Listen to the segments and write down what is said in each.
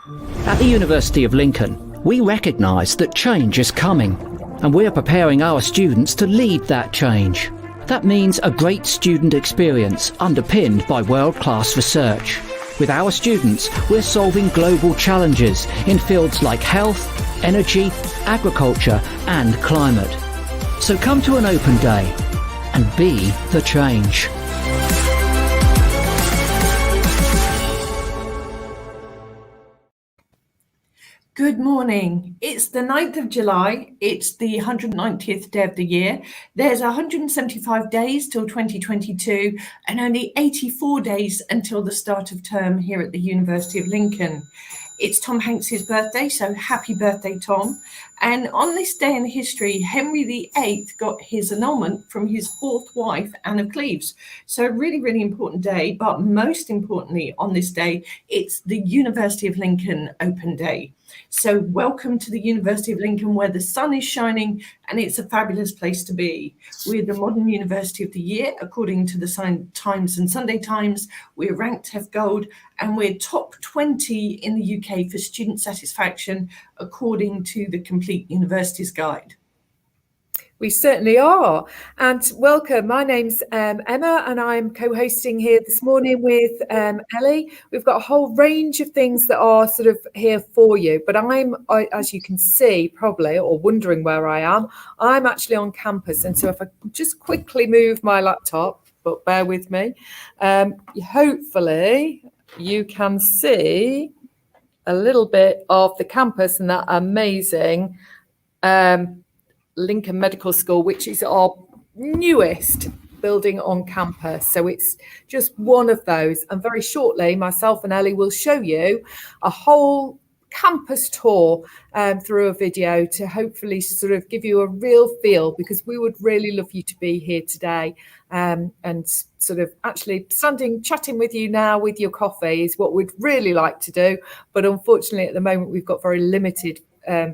At the University of Lincoln, we recognise that change is coming, and we're preparing our students to lead that change. That means a great student experience underpinned by world-class research. With our students, we're solving global challenges in fields like health, energy, agriculture and climate. So come to an open day and be the change. Good morning. It's the 9th of July. It's the 190th day of the year. There's 175 days till 2022 and only 84 days until the start of term here at the University of Lincoln. It's Tom Hanks's birthday, so happy birthday, Tom. And on this day in history, Henry VIII got his annulment from his fourth wife, Anne of Cleves. So a really, really important day. But most importantly, on this day, it's the University of Lincoln Open Day. So welcome to the University of Lincoln, where the sun is shining and it's a fabulous place to be. We're the Modern University of the Year, according to the Times and Sunday Times. We're ranked F Gold and we're top 20 in the UK for student satisfaction, according to the Complete Universities Guide. We certainly are. And welcome. My name's Emma and I'm co-hosting here this morning with Ellie. We've got a whole range of things that are sort of here for you. But as you can see, probably, or wondering where I'm actually on campus. And so if I just quickly move my laptop, but bear with me, hopefully you can see a little bit of the campus and that amazing Lincoln Medical School, which is our newest building on campus. So it's just one of those. And very shortly, myself and Ellie will show you a whole campus tour through a video to hopefully sort of give you a real feel, because we would really love you to be here today and sort of actually chatting with you now with your coffee is what we'd really like to do. But unfortunately, at the moment, we've got very limited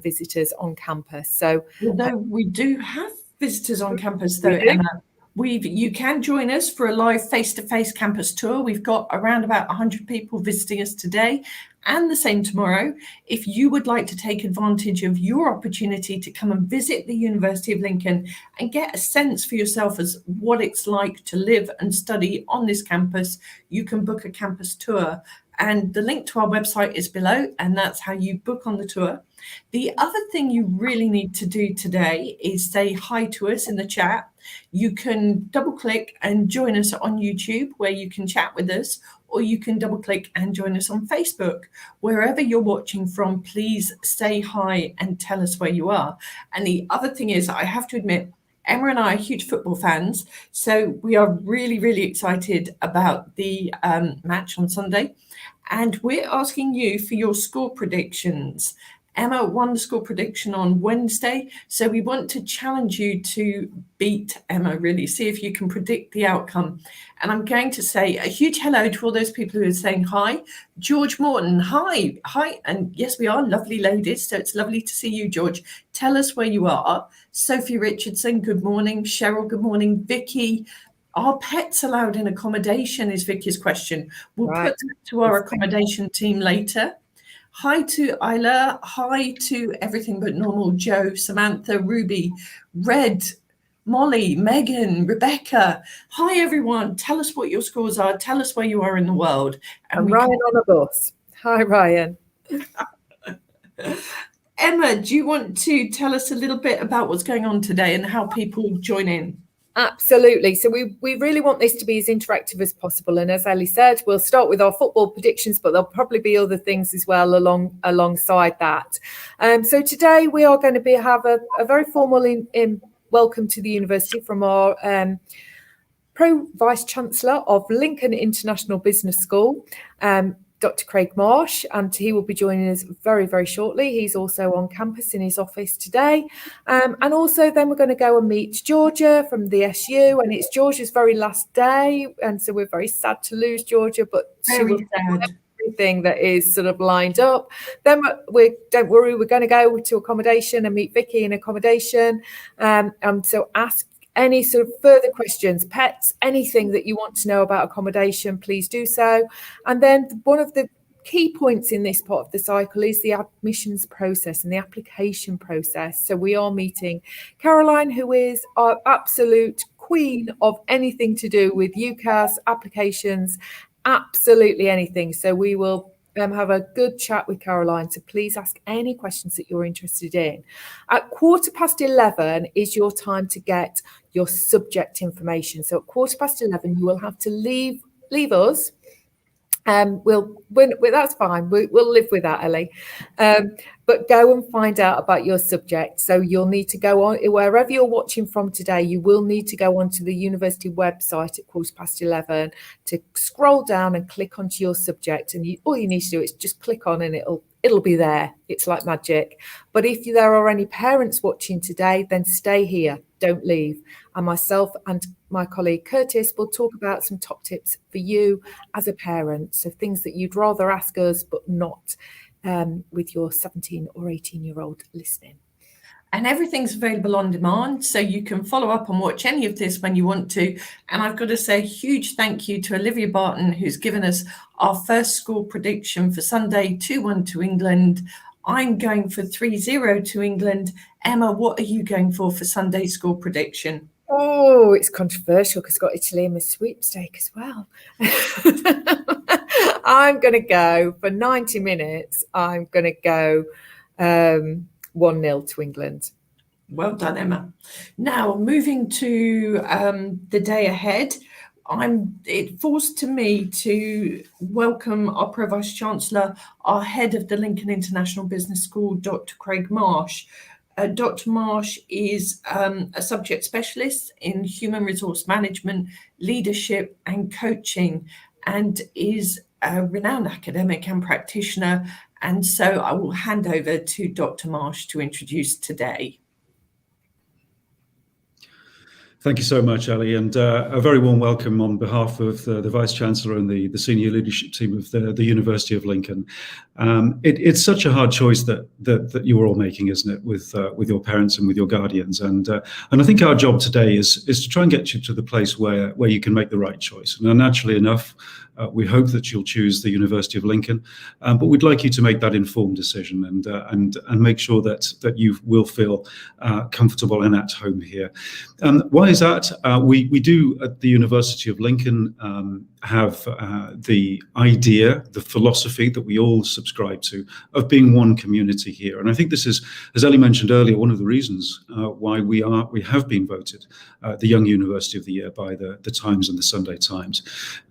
visitors on campus. So although we do have visitors on campus though, Emma, you can join us for a live face-to-face campus tour. We've got around about 100 people visiting us today and the same tomorrow. If you would like to take advantage of your opportunity to come and visit the University of Lincoln and get a sense for yourself as what it's like to live and study on this campus, you can book a campus tour. And the link to our website is below, and that's how you book on the tour. The other thing you really need to do today is say hi to us in the chat. You can double click and join us on YouTube, where you can chat with us, or you can double click and join us on Facebook. Wherever you're watching from, please say hi and tell us where you are. And the other thing is, I have to admit, Emma and I are huge football fans, so we are really, really excited about the match on Sunday. And we're asking you for your score predictions. Emma won the score prediction on Wednesday, so we want to challenge you to beat Emma, really, see if you can predict the outcome. And I'm going to say a huge hello to all those people who are saying hi. George Morton, hi. And yes, we are lovely ladies, so it's lovely to see you, George. Tell us where you are. Sophie Richardson, good morning. Cheryl, good morning. Vicky, are pets allowed in accommodation is Vicky's question. We'll put that to our accommodation team later. Hi to Isla. Hi to Everything But Normal, Joe, Samantha, Ruby, Red, Molly, Megan, Rebecca. Hi, everyone. Tell us what your scores are. Tell us where you are in the world. And Ryan on a bus. Hi, Ryan. Emma, do you want to tell us a little bit about what's going on today and how people join in? Absolutely. So we really want this to be as interactive as possible. And as Ellie said, we'll start with our football predictions, but there'll probably be other things as well alongside that. So today we are going to have a very formal welcome to the university from our Pro Vice Chancellor of Lincoln International Business School, Dr. Craig Marsh, and he will be joining us very, very shortly. He's also on campus in his office today. And also then we're going to go and meet Georgia from the SU, and it's Georgia's very last day. And so we're very sad to lose Georgia, but she will have everything that is sort of lined up. Then don't worry, we're going to go to accommodation and meet Vicky in accommodation. So ask any sort of further questions, pets, anything that you want to know about accommodation, please do so. And then one of the key points in this part of the cycle is the admissions process and the application process. So we are meeting Caroline, who is our absolute queen of anything to do with UCAS applications, absolutely anything. So we will have a good chat with Caroline. So please ask any questions that you're interested in. At 11:15 is your time to get your subject information. So at 11:15, you will have to leave us. That's fine. We'll live with that, Ellie. But go and find out about your subject. So you'll need to go on, wherever you're watching from today, you will need to go onto the university website at 11:15 to scroll down and click onto your subject. And all you need to do is just click on and it'll be there. It's like magic. But if there are any parents watching today, then stay here. Don't leave. And myself and my colleague Curtis will talk about some top tips for you as a parent. So things that you'd rather ask us, but not with your 17 or 18-year-old listening. And everything's available on demand, so you can follow up and watch any of this when you want to. And I've got to say a huge thank you to Olivia Barton, who's given us our first score prediction for Sunday, 2-1 to England. I'm going for 3-0 to England. Emma, what are you going for Sunday's score prediction? Oh, it's controversial because I've got Italy in my sweepstake as well. I'm going to go for 90 minutes. I'm going to go 1-0 to England. Well done, Emma. Now, moving to the day ahead, it falls to me to welcome our Pro Vice Chancellor, our head of the Lincoln International Business School, Dr. Craig Marsh. Dr. Marsh is a subject specialist in human resource management, leadership and coaching, and is a renowned academic and practitioner. And so I will hand over to Dr. Marsh to introduce today. Thank you so much, Ali, and a very warm welcome on behalf of the Vice-Chancellor and the senior leadership team of the University of Lincoln. It's such a hard choice that you are all making, isn't it, with your parents and with your guardians, and I think our job today is to try and get you to the place where you can make the right choice. Now, naturally enough, we hope that you'll choose the University of Lincoln, but we'd like you to make that informed decision and make sure that you will feel comfortable and at home here. Why is that? We do at the University of Lincoln have the idea, the philosophy that we all subscribe to of being one community here. And I think this is, as Ellie mentioned earlier, one of the reasons why we have been voted the Young University of the Year by the Times and the Sunday Times.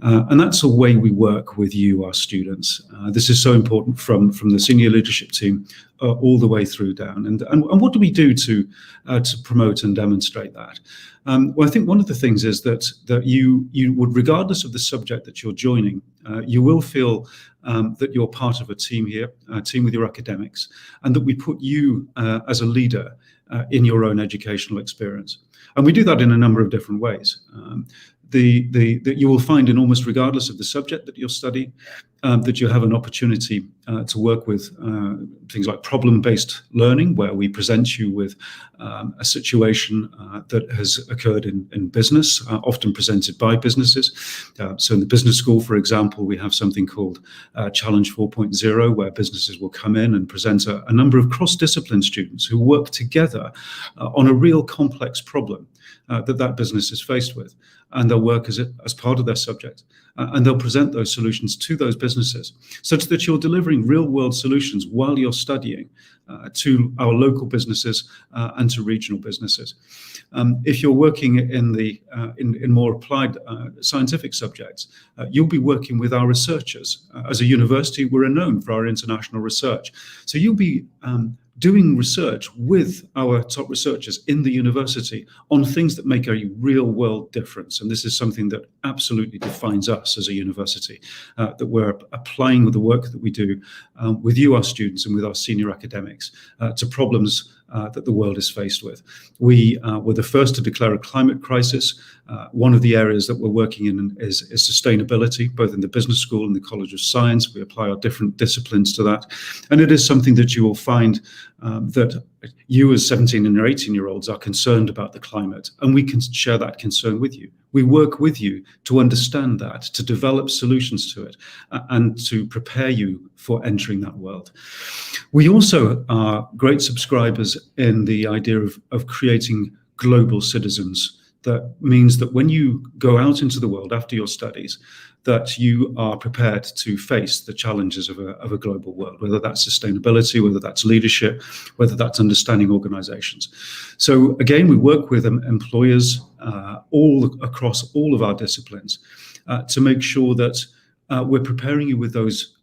And that's a way we work with you, our students. This is so important from the senior leadership team all the way through down. And what do we do to promote and demonstrate that? Well, I think one of the things is that you would, regardless of the subject that you're joining, you will feel that you're part of a team here, a team with your academics, and that we put you as a leader in your own educational experience. And we do that in a number of different ways. That you will find in almost regardless of the subject that you're studying, that you have an opportunity to work with things like problem-based learning, where we present you with a situation that has occurred in business, often presented by businesses. So in the business school, for example, we have something called Challenge 4.0, where businesses will come in and present a number of cross-discipline students who work together on a real complex problem that business is faced with. And they'll work as part of their subject. And they'll present those solutions to those businesses, such that you're delivering real-world solutions while you're studying to our local businesses and to regional businesses. If you're working in more applied scientific subjects, you'll be working with our researchers. As a university, we're known for our international research. So you'll be doing research with our top researchers in the university on things that make a real world difference. And this is something that absolutely defines us as a university, that we're applying the work that we do with you, our students, and with our senior academics to problems that the world is faced with. We were the first to declare a climate crisis. One of the areas that we're working in is sustainability, both in the business school and the College of Science. We apply our different disciplines to that. And it is something that you will find that you as 17 and 18-year-olds are concerned about the climate, and we can share that concern with you. We work with you to understand that, to develop solutions to it, and to prepare you for entering that world. We also are great subscribers in the idea of creating global citizens. That means that when you go out into the world after your studies, that you are prepared to face the challenges of a global world, whether that's sustainability, whether that's leadership, whether that's understanding organizations. So again, we work with employers all across all of our disciplines to make sure that we're preparing you with those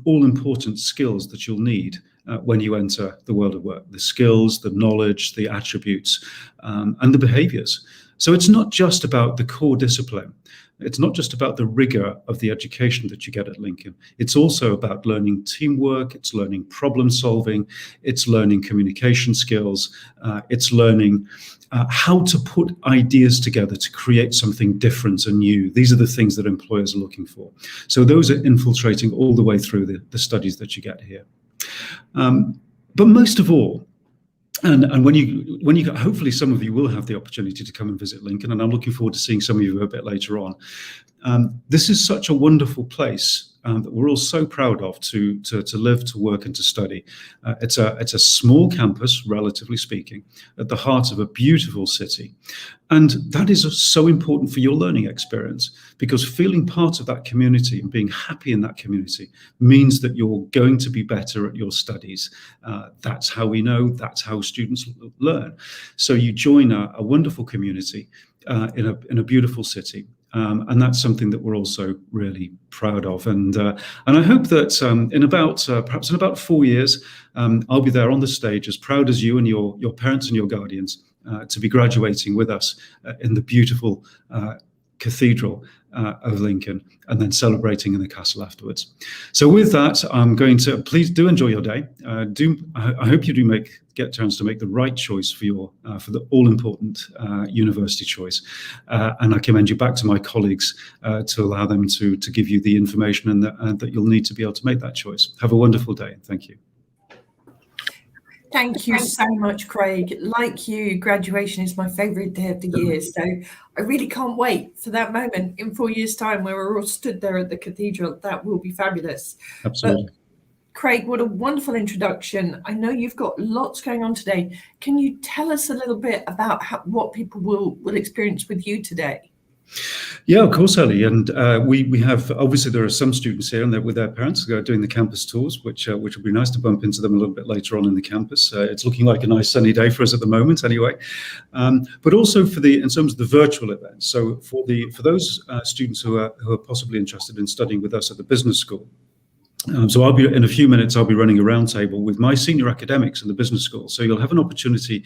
all-important skills that you'll need when you enter the world of work, the skills, the knowledge, the attributes, and the behaviors. So it's not just about the core discipline. It's not just about the rigor of the education that you get at Lincoln. It's also about learning teamwork, it's learning problem solving, it's learning communication skills, it's learning how to put ideas together to create something different and new. These are the things that employers are looking for. So those are infiltrating all the way through the studies that you get here. But most of all, and when you hopefully some of you will have the opportunity to come and visit Lincoln, and I'm looking forward to seeing some of you a bit later on. This is such a wonderful place that we're all so proud of to live, to work, and to study. It's a small campus, relatively speaking, at the heart of a beautiful city. And that is so important for your learning experience, because feeling part of that community and being happy in that community means that you're going to be better at your studies. That's how we know, that's how students learn. So you join a wonderful community in a beautiful city. And that's something that we're also really proud of. And I hope that perhaps in about 4 years, I'll be there on the stage as proud as you and your parents and your guardians to be graduating with us in the beautiful cathedral of Lincoln, and then celebrating in the castle afterwards. So with that, I'm going to, please do enjoy your day. I hope you do get a chance to make the right choice for the all-important university choice. And I commend you back to my colleagues to allow them to give you the information and that you'll need to be able to make that choice. Have a wonderful day. Thank you. Thank you so much, Craig. Like you, graduation is my favourite day of the year. So I really can't wait for that moment in 4 years' time where we're all stood there at the cathedral. That will be fabulous. Absolutely. But Craig, what a wonderful introduction. I know you've got lots going on today. Can you tell us a little bit about what people will experience with you today? Yeah, of course, Ellie. And we have, obviously, there are some students here and they're with their parents doing the campus tours, which will be nice to bump into them a little bit later on in the campus. It's looking like a nice sunny day for us at the moment, anyway. But also in terms of the virtual events. So for those students who are possibly interested in studying with us at the business school. So I'll be in a few minutes. I'll be running a roundtable with my senior academics in the business school. So you'll have an opportunity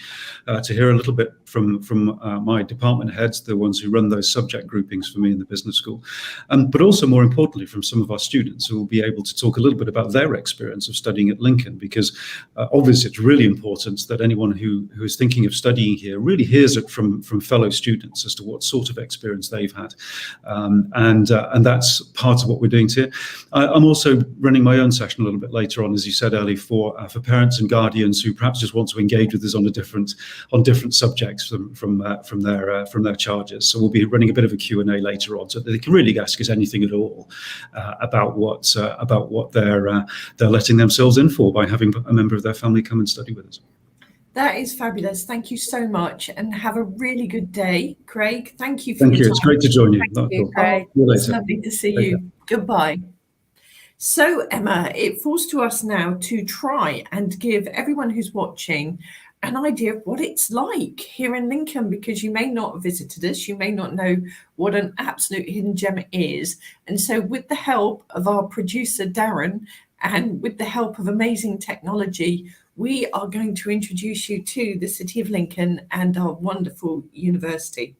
to hear a little bit from my department heads, the ones who run those subject groupings for me in the business school, but also more importantly from some of our students who will be able to talk a little bit about their experience of studying at Lincoln. Because obviously it's really important that anyone who is thinking of studying here really hears it from fellow students as to what sort of experience they've had, and that's part of what we're doing here. I'm also running my own session a little bit later on, as you said, Ellie, for parents and guardians who perhaps just want to engage with us on different subjects from their charges. So we'll be running a bit of a Q&A later on, so that they can really ask us anything at all about what they're letting themselves in for by having a member of their family come and study with us. That is fabulous. Thank you so much, and have a really good day, Craig. Thank you for your time. It's great to join you. Thank you, Craig. It's lovely to see you. Goodbye. So, Emma, it falls to us now to try and give everyone who's watching an idea of what it's like here in Lincoln, because you may not have visited us, you may not know what an absolute hidden gem it is. And so with the help of our producer, Darren, and with the help of amazing technology, we are going to introduce you to the City of Lincoln and our wonderful university.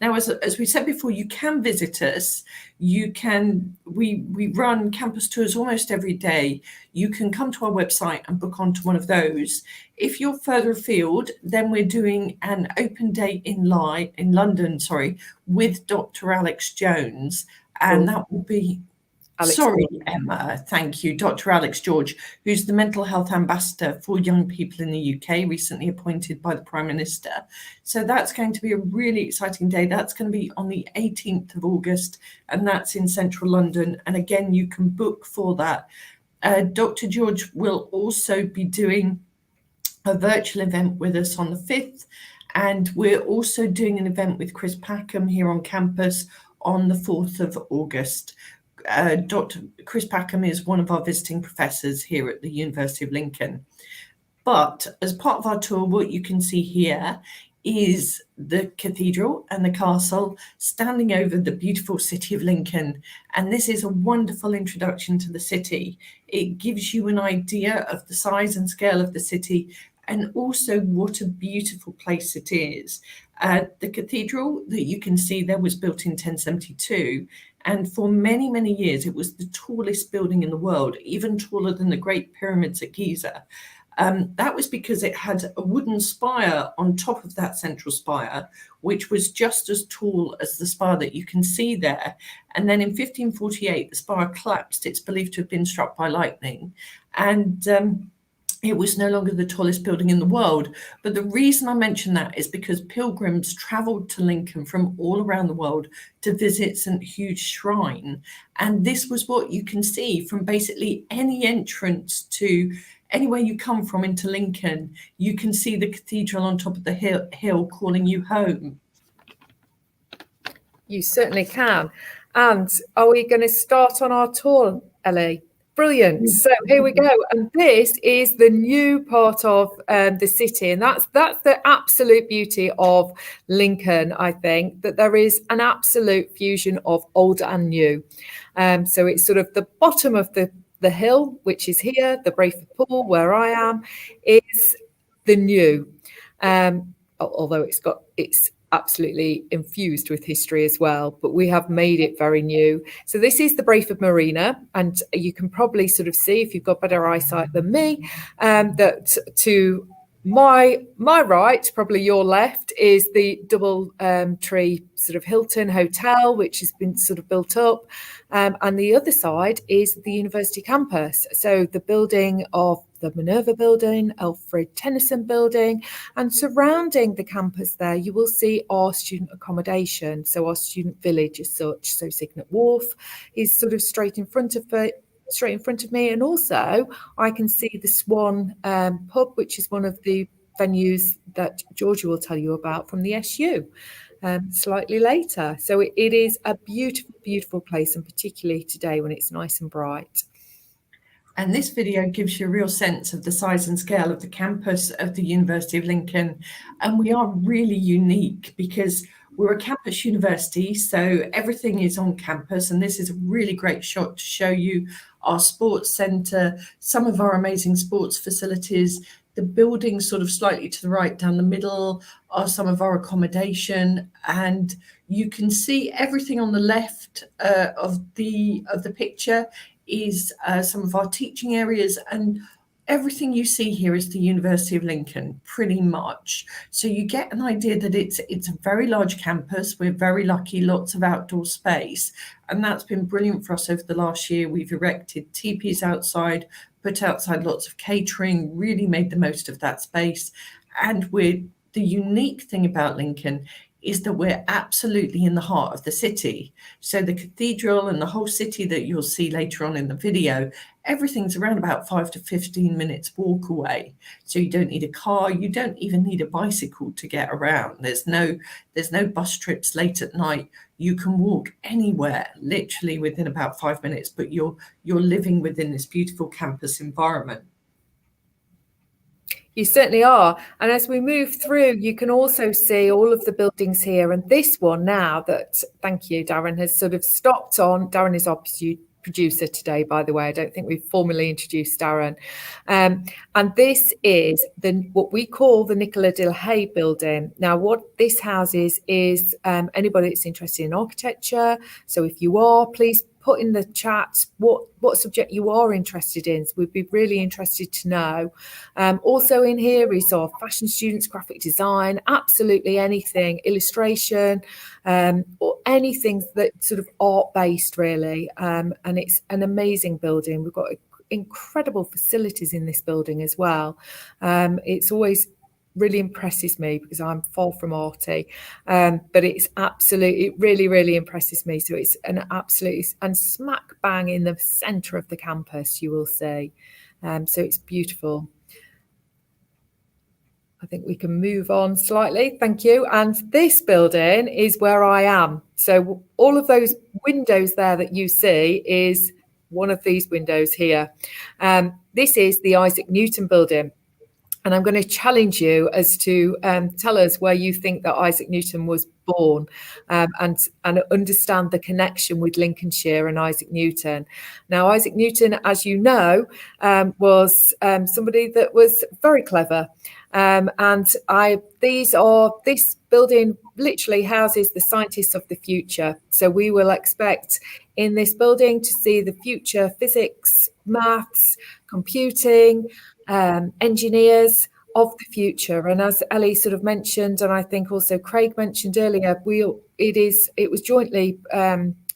Now, as we said before, you can visit us. We run campus tours almost every day. You can come to our website and book onto one of those. If you're further afield, then we're doing an open day in London, with Dr. Alex Jones, and that will be Alex Sorry, George. Emma. Thank you. Dr. Alex George, who's the Mental Health Ambassador for young people in the UK, recently appointed by the Prime Minister. So that's going to be a really exciting day. That's going to be on the 18th of August, and that's in central London. And again, you can book for that. Dr. George will also be doing a virtual event with us on the 5th. And we're also doing an event with Chris Packham here on campus on the 4th of August. Dr. Chris Packham is one of our visiting professors here at the University of Lincoln. But as part of our tour, what you can see here is the cathedral and the castle standing over the beautiful city of Lincoln. And this is a wonderful introduction to the city. It gives you an idea of the size and scale of the city, and also what a beautiful place it is. The cathedral that you can see there was built in 1072. And for many, many years, it was the tallest building in the world, even taller than the Great Pyramids at Giza. That was because it had a wooden spire on top of that central spire, which was just as tall as the spire that you can see there. And then in 1548, the spire collapsed. It's believed to have been struck by lightning. And it was no longer the tallest building in the world. But the reason I mention that is because pilgrims traveled to Lincoln from all around the world to visit St. Hugh's Shrine. And this was what you can see from basically any entrance to anywhere you come from into Lincoln. You can see the cathedral on top of the hill calling you home. You certainly can. And are we going to start on our tour, Ellie? Brilliant. So here we go. And this is the new part of the city. And that's the absolute beauty of Lincoln, I think, that there is an absolute fusion of old and new. So it's sort of the bottom of the hill, which is here, the Brayford Pool, where I am, is the new. Although it's absolutely infused with history as well, but we have made it very new. So this is the Brayford Marina, and you can probably sort of see, if you've got better eyesight than me, that to my right, probably your left, is the double tree sort of Hilton Hotel, which has been sort of built up. And the other side is the university campus. So the building of the Minerva building, Alfred Tennyson building, and surrounding the campus there, you will see our student accommodation. So our student village as such. So Signet Wharf is sort of straight in front of me, and also I can see the Swan pub, which is one of the venues that Georgia will tell you about from the SU slightly later. So it is a beautiful, beautiful place, and particularly today when it's nice and bright. And this video gives you a real sense of the size and scale of the campus of the University of Lincoln. And we are really unique because we're a campus university, so everything is on campus. And this is a really great shot to show you our sports centre, some of our amazing sports facilities. The buildings sort of slightly to the right down the middle are some of our accommodation. And you can see everything on the left of the picture is some of our teaching areas, and everything you see here is the University of Lincoln, pretty much. So you get an idea that it's a very large campus. We're very lucky, lots of outdoor space, and that's been brilliant for us over the last year. We've erected teepees outside, put outside lots of catering, really made the most of that space. And the unique thing about Lincoln is that we're absolutely in the heart of the city. So the cathedral and the whole city that you'll see later on in the video, everything's around about 5 to 15 minutes walk away. So you don't need a car, you don't even need a bicycle to get around. There's no bus trips late at night. You can walk anywhere, literally within about 5 minutes, but you're living within this beautiful campus environment. You certainly are. And as we move through, you can also see all of the buildings here. And this one now that, thank you, Darren, has sort of stopped on. Darren is our producer today, by the way. I don't think we've formally introduced Darren. And this is what we call the Nicola Dilhay building. Now, what this houses is anybody that's interested in architecture. So if you are, please put in the chat what subject you are interested in. So we'd be really interested to know. Also in here is our fashion students, graphic design, absolutely anything, illustration, or anything that sort of art based really. And it's an amazing building. We've got incredible facilities in this building as well. It's always really impresses me because I'm far from arty, but it's absolutely, it really, really impresses me. So it's an absolutely, and smack bang in the centre of the campus, you will see. So it's beautiful. I think we can move on slightly. Thank you. And this building is where I am. So all of those windows there that you see is one of these windows here. This is the Isaac Newton building. And I'm going to challenge you as to tell us where you think that Isaac Newton was born, and understand the connection with Lincolnshire and Isaac Newton. Now, Isaac Newton, as you know, was somebody that was very clever. This building literally houses the scientists of the future. So we will expect in this building to see the future physics, maths, computing, engineers of the future. And as Ellie sort of mentioned, and I think also Craig mentioned earlier, it was jointly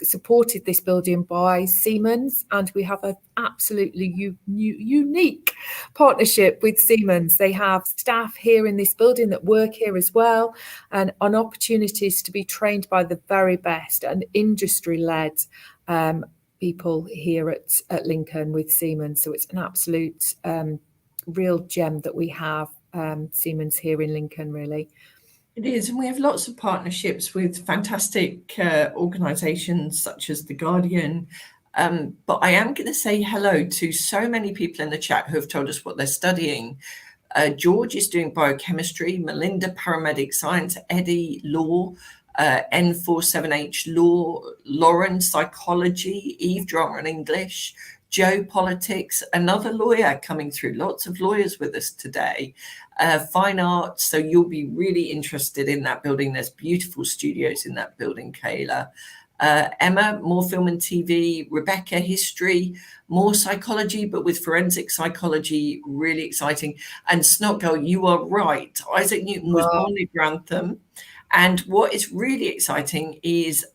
supported, this building, by Siemens, and we have an absolutely unique partnership with Siemens. They have staff here in this building that work here as well, and on opportunities to be trained by the very best and industry-led people here at Lincoln with Siemens. So it's an absolute real gem that we have Siemens here in Lincoln, really. It is, and we have lots of partnerships with fantastic organisations such as The Guardian. But I am going to say hello to so many people in the chat who have told us what they're studying. George is doing biochemistry, Melinda paramedic science, Eddie law, N47H law, Lauren psychology, Eve drama and English, Joe politics, another lawyer coming through. Lots of lawyers with us today. Fine arts, so you'll be really interested in that building. There's beautiful studios in that building, Kayla. Emma, more film and TV. Rebecca, history. More psychology, but with forensic psychology, really exciting. And Snot Girl, you are right. Isaac Newton was born in Grantham. And what is really exciting is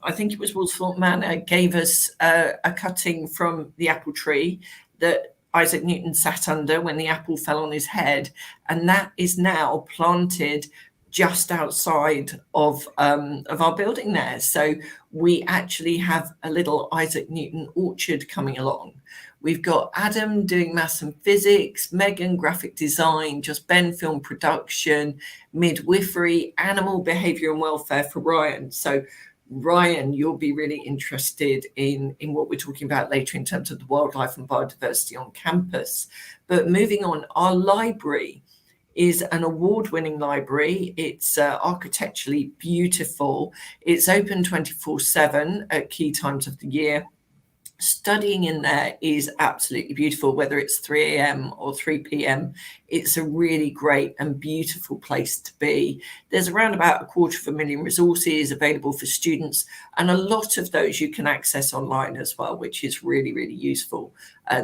I think it was Woolsthorpe Manor gave us a cutting from the apple tree that Isaac Newton sat under when the apple fell on his head. And that is now planted just outside of our building there. So we actually have a little Isaac Newton orchard coming along. We've got Adam doing maths and physics, Megan graphic design, Just Ben film production, midwifery, animal behaviour and welfare for Ryan. So Ryan, you'll be really interested in what we're talking about later in terms of the wildlife and biodiversity on campus. But moving on, our library is an award-winning library. It's architecturally beautiful. It's open 24/7 at key times of the year. Studying in there is absolutely beautiful, whether it's 3 a.m. or 3 p.m. It's a really great and beautiful place to be. There's around about 250,000 resources available for students, and a lot of those you can access online as well, which is really, really useful.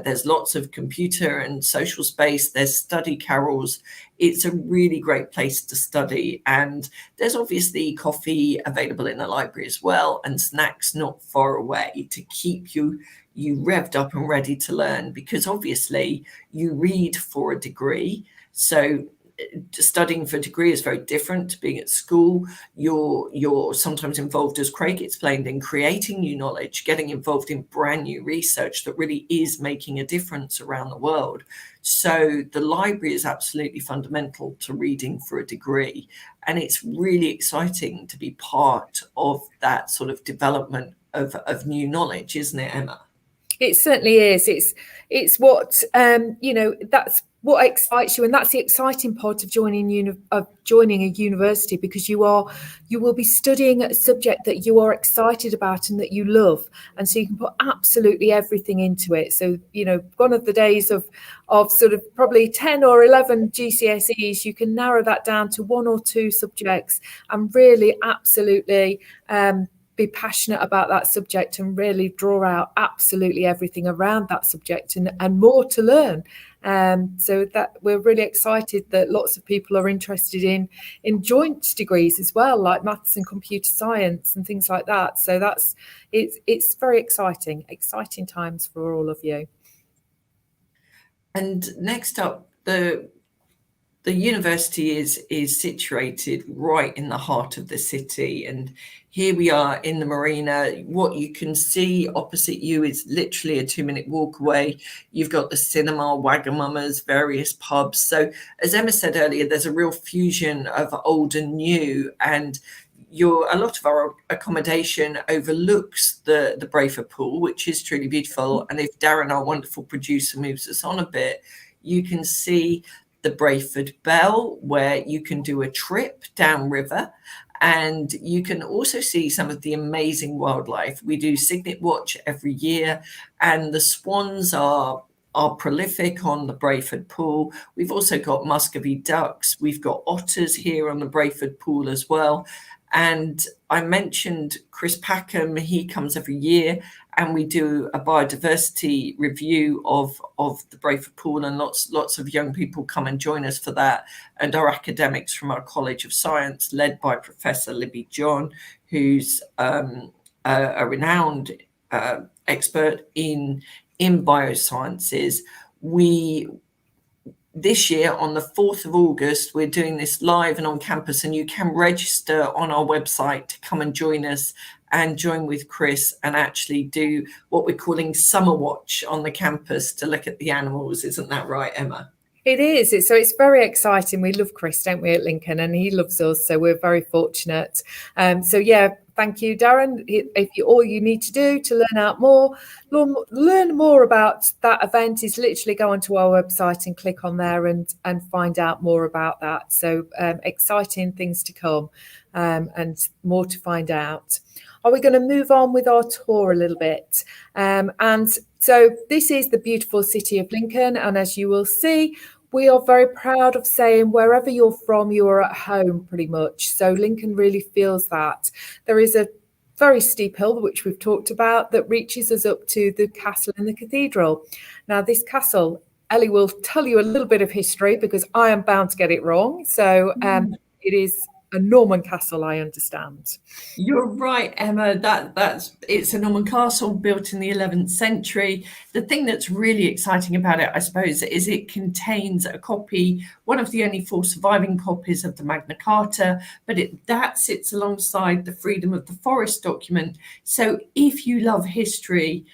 There's lots of computer and social space. There's study carrels. It's a really great place to study. And there's obviously coffee available in the library as well, and snacks not far away to keep you revved up and ready to learn, because obviously you read for a degree. So studying for a degree is very different to being at school. You're sometimes involved, as Craig explained, in creating new knowledge, getting involved in brand new research that really is making a difference around the world. So the library is absolutely fundamental to reading for a degree. And it's really exciting to be part of that sort of development of new knowledge, isn't it, Emma? It certainly is. It's what that's what excites you, and that's the exciting part of joining a university, because you will be studying a subject that you are excited about and that you love, and so you can put absolutely everything into it. So gone are the days of sort of probably 10 or 11 GCSEs. You can narrow that down to 1 or 2 subjects and really absolutely be passionate about that subject and really draw out absolutely everything around that subject and more to learn. So that we're really excited that lots of people are interested in joint degrees as well, like maths and computer science and things like that. So it's very exciting times for all of you. And next up, the university is situated right in the heart of the city, and here we are in the marina. What you can see opposite you is literally a 2-minute walk away. You've got the cinema, Wagamama's, various pubs. So as Emma said earlier, there's a real fusion of old and new, and a lot of our accommodation overlooks the Brayford pool, which is truly beautiful. And if Darren, our wonderful producer, moves us on a bit, you can see the Brayford Bell, where you can do a trip downriver, and you can also see some of the amazing wildlife. We do Signet Watch every year, and the swans are prolific on the Brayford pool. We've also got Muscovy ducks. We've got otters here on the Brayford pool as well. And I mentioned Chris Packham. He comes every year, and we do a biodiversity review of the Brayford pool, and lots of young people come and join us for that. And our academics from our College of Science, led by Professor Libby John, who's a renowned expert in biosciences. This year, on the 4th of August, we're doing this live and on campus, and you can register on our website to come and join us and join with Chris and actually do what we're calling Summer Watch on the campus to look at the animals. Isn't that right, Emma? It is. So it's very exciting. We love Chris, don't we, at Lincoln, and he loves us. So we're very fortunate. So yeah, thank you, Darren. All you need to do to learn more about that event is literally go onto our website and click on there and find out more about that. So exciting things to come and more to find out. Are we going to move on with our tour a little bit? And so this is the beautiful city of Lincoln. And as you will see, we are very proud of saying wherever you're from, you are at home pretty much. So Lincoln really feels that. There is a very steep hill, which we've talked about, that reaches us up to the castle and the cathedral. Now, this castle, Ellie will tell you a little bit of history because I am bound to get it wrong. So it is a Norman castle, I understand. You're right, Emma. It's a Norman castle built in the 11th century. The thing that's really exciting about it, I suppose, is it contains a copy, one of the only 4 surviving copies of the Magna Carta, but that sits alongside the Freedom of the Forest document. So if you love history,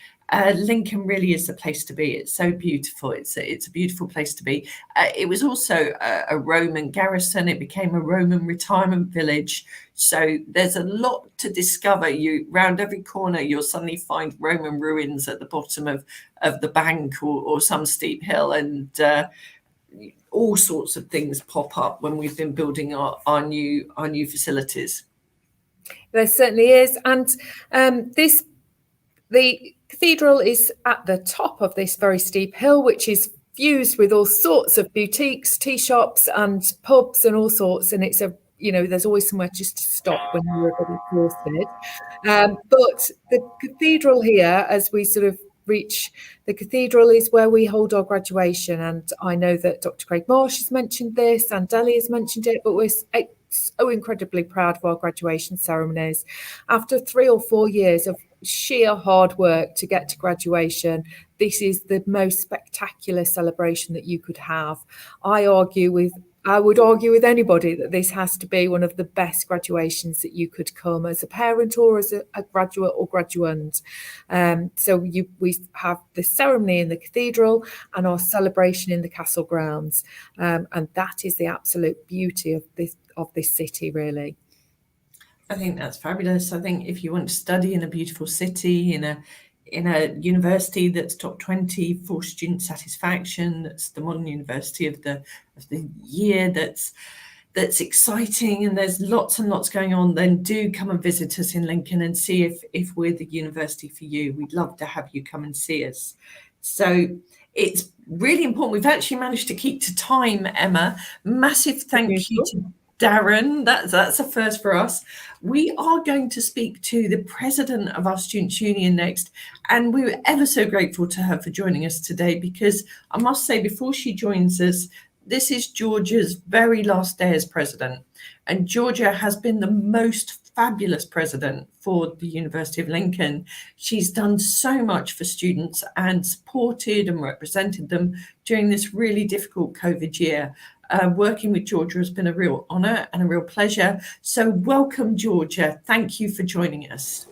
Lincoln really is the place to be. It's so beautiful. It's a beautiful place to be. It was also a Roman garrison. It became a Roman retirement village. So there's a lot to discover. Round every corner, you'll suddenly find Roman ruins at the bottom of the bank or some steep hill, and all sorts of things pop up when we've been building our new facilities. There certainly is, and the cathedral is at the top of this very steep hill, which is fused with all sorts of boutiques, tea shops and pubs and all sorts. And it's there's always somewhere just to stop when you're a bit exhausted. But the cathedral here, as we sort of reach the cathedral, is where we hold our graduation. And I know that Dr. Craig Marsh has mentioned this and Deli has mentioned it, but we're so incredibly proud of our graduation ceremonies. After 3 or 4 years of sheer hard work to get to graduation, this is the most spectacular celebration that you could have. I would argue with anybody that this has to be one of the best graduations that you could come as a parent or as a graduate or graduand. So we have the ceremony in the cathedral and our celebration in the castle grounds, and that is the absolute beauty of this city, really. I think that's fabulous. I think if you want to study in a beautiful city, in a university that's top 20 for student satisfaction, that's the modern university of the year, that's exciting, and there's lots and lots going on, then do come and visit us in Lincoln and see if we're the university for you. We'd love to have you come and see us. So it's really important. We've actually managed to keep to time, Emma. Massive thank you to Darren. That's a first for us. We are going to speak to the president of our Students' Union next, and we were ever so grateful to her for joining us today, because I must say, before she joins us, this is Georgia's very last day as president, and Georgia has been the most fabulous president for the University of Lincoln. She's done so much for students and supported and represented them during this really difficult COVID year. Working with Georgia has been a real honour and a real pleasure. So welcome, Georgia. Thank you for joining us.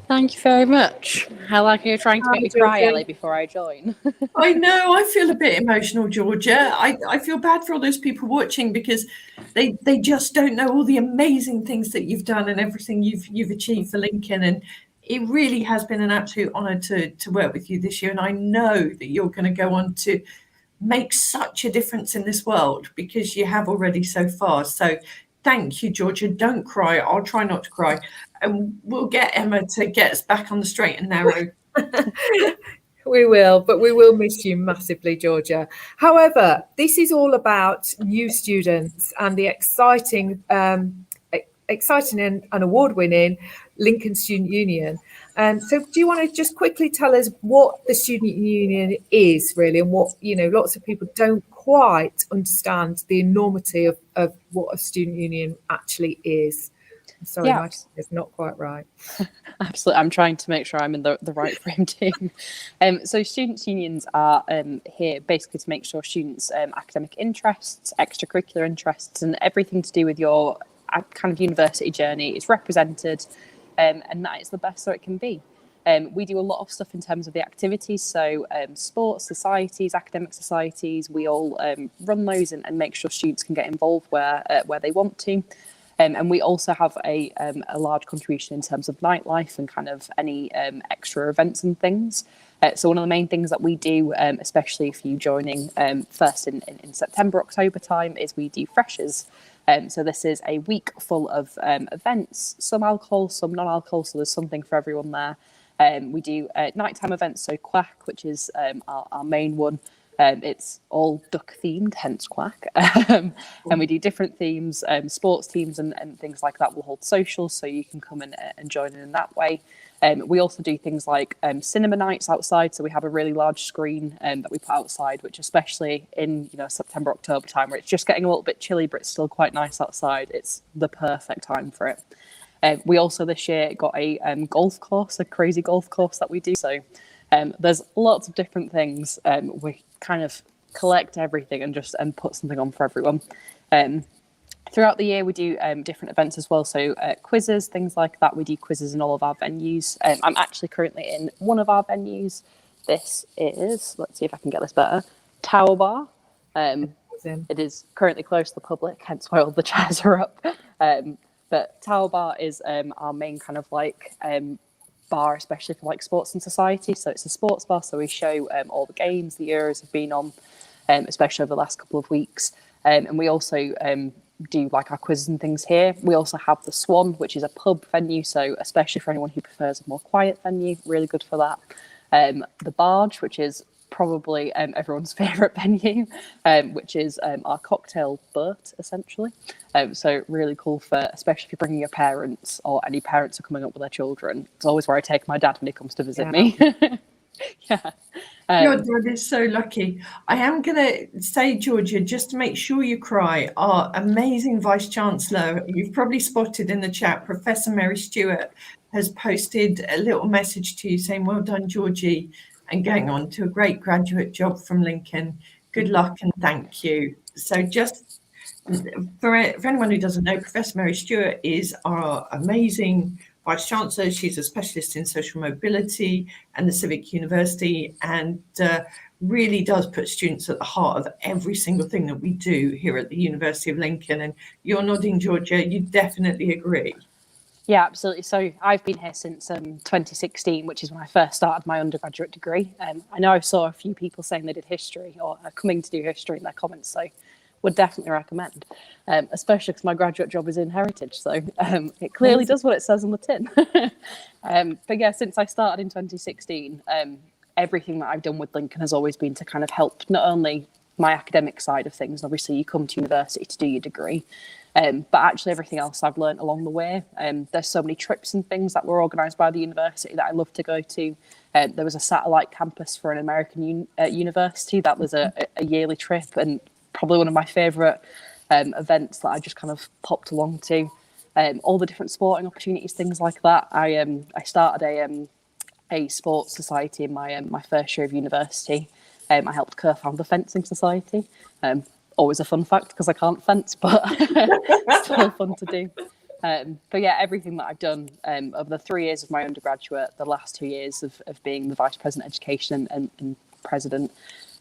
Thank you very much. How like you're trying to make me cry, Ellie, before I join. I know, I feel a bit emotional, Georgia. I feel bad for all those people watching, because they just don't know all the amazing things that you've done and everything you've achieved for Lincoln. And it really has been an absolute honour to work with you this year. And I know that you're going to go on to make such a difference in this world, because you have already so far. So thank you, Georgia. Don't cry. I'll try not to cry. And we'll get Emma to get us back on the straight and narrow. We will, but we will miss you massively, Georgia. However, this is all about new students and the exciting and award-winning Lincoln Student Union. So do you want to just quickly tell us what the Student Union is really, and what, lots of people don't quite understand the enormity of what a student union actually is. I'm sorry, yeah. It's not quite right. Absolutely. I'm trying to make sure I'm in the right frame too. So students' unions are here basically to make sure students' academic interests, extracurricular interests, and everything to do with your kind of university journey is represented, and that is the best so it can be. We do a lot of stuff in terms of the activities, so sports societies, academic societies, we all run those and make sure students can get involved where they want to. And we also have a large contribution in terms of nightlife and kind of any extra events and things. So one of the main things that we do, especially if you're joining first in September, October time, is we do freshers. So this is a week full of events, some alcohol, some non-alcohol, so there's something for everyone there. We do nighttime events, so Quack, which is our main one. It's all duck themed, hence Quack. And we do different themes, sports teams and things like that. We'll hold socials, so you can come and join in that way. We also do things like cinema nights outside. So we have a really large screen that we put outside, which especially in September, October time, where it's just getting a little bit chilly, but it's still quite nice outside. It's the perfect time for it. We also this year got a golf course, a crazy golf course that we do. So there's lots of different things. We kind of collect everything and put something on for everyone. Throughout the year, we do different events as well. So quizzes, things like that. We do quizzes in all of our venues. I'm actually currently in one of our venues. This is, let's see if I can get this better, Tower Bar. It is currently closed to the public, hence why all the chairs are up. But Tower Bar is our main kind of like bar, especially for like sports and society. So it's a sports bar. So we show all the games the Euros have been on, especially over the last couple of weeks. And we also do like our quizzes and things here. We also have the Swan, which is a pub venue. So especially for anyone who prefers a more quiet venue, really good for that. The Barge, which is probably everyone's favourite venue, which is our cocktail boat, essentially. So really cool for, especially if you're bringing your parents or any parents are coming up with their children. It's always where I take my dad when he comes to visit me. Yeah. Your dad is so lucky. I am going to say, Georgia, just to make sure you cry, our amazing Vice-Chancellor, you've probably spotted in the chat, Professor Mary Stewart, has posted a little message to you saying, well done, Georgie, and going on to a great graduate job from Lincoln. Good luck and thank you. So just for anyone who doesn't know, Professor Mary Stewart is our amazing Vice-Chancellor. She's a specialist in social mobility and the Civic University, and really does put students at the heart of every single thing that we do here at the University of Lincoln. And you're nodding, Georgia, you definitely agree. Yeah, absolutely. So I've been here since 2016, which is when I first started my undergraduate degree. I know I saw a few people saying they did history or are coming to do history in their comments, so would definitely recommend, especially because my graduate job is in heritage. So it clearly does what it says on the tin. But yeah, since I started in 2016, everything that I've done with Lincoln has always been to kind of help not only my academic side of things. Obviously, you come to university to do your degree, But actually everything else I've learned along the way. There's so many trips and things that were organised by the university that I love to go to. There was a satellite campus for an American university that was a yearly trip, and probably one of my favourite events that I just kind of popped along to. All the different sporting opportunities, things like that. I started a sports society in my first year of university. I helped co-found the fencing society. Always a fun fact because I can't fence, but still fun to do. But yeah, everything that I've done over the 3 years of my undergraduate, the last 2 years of being the Vice President Education and President,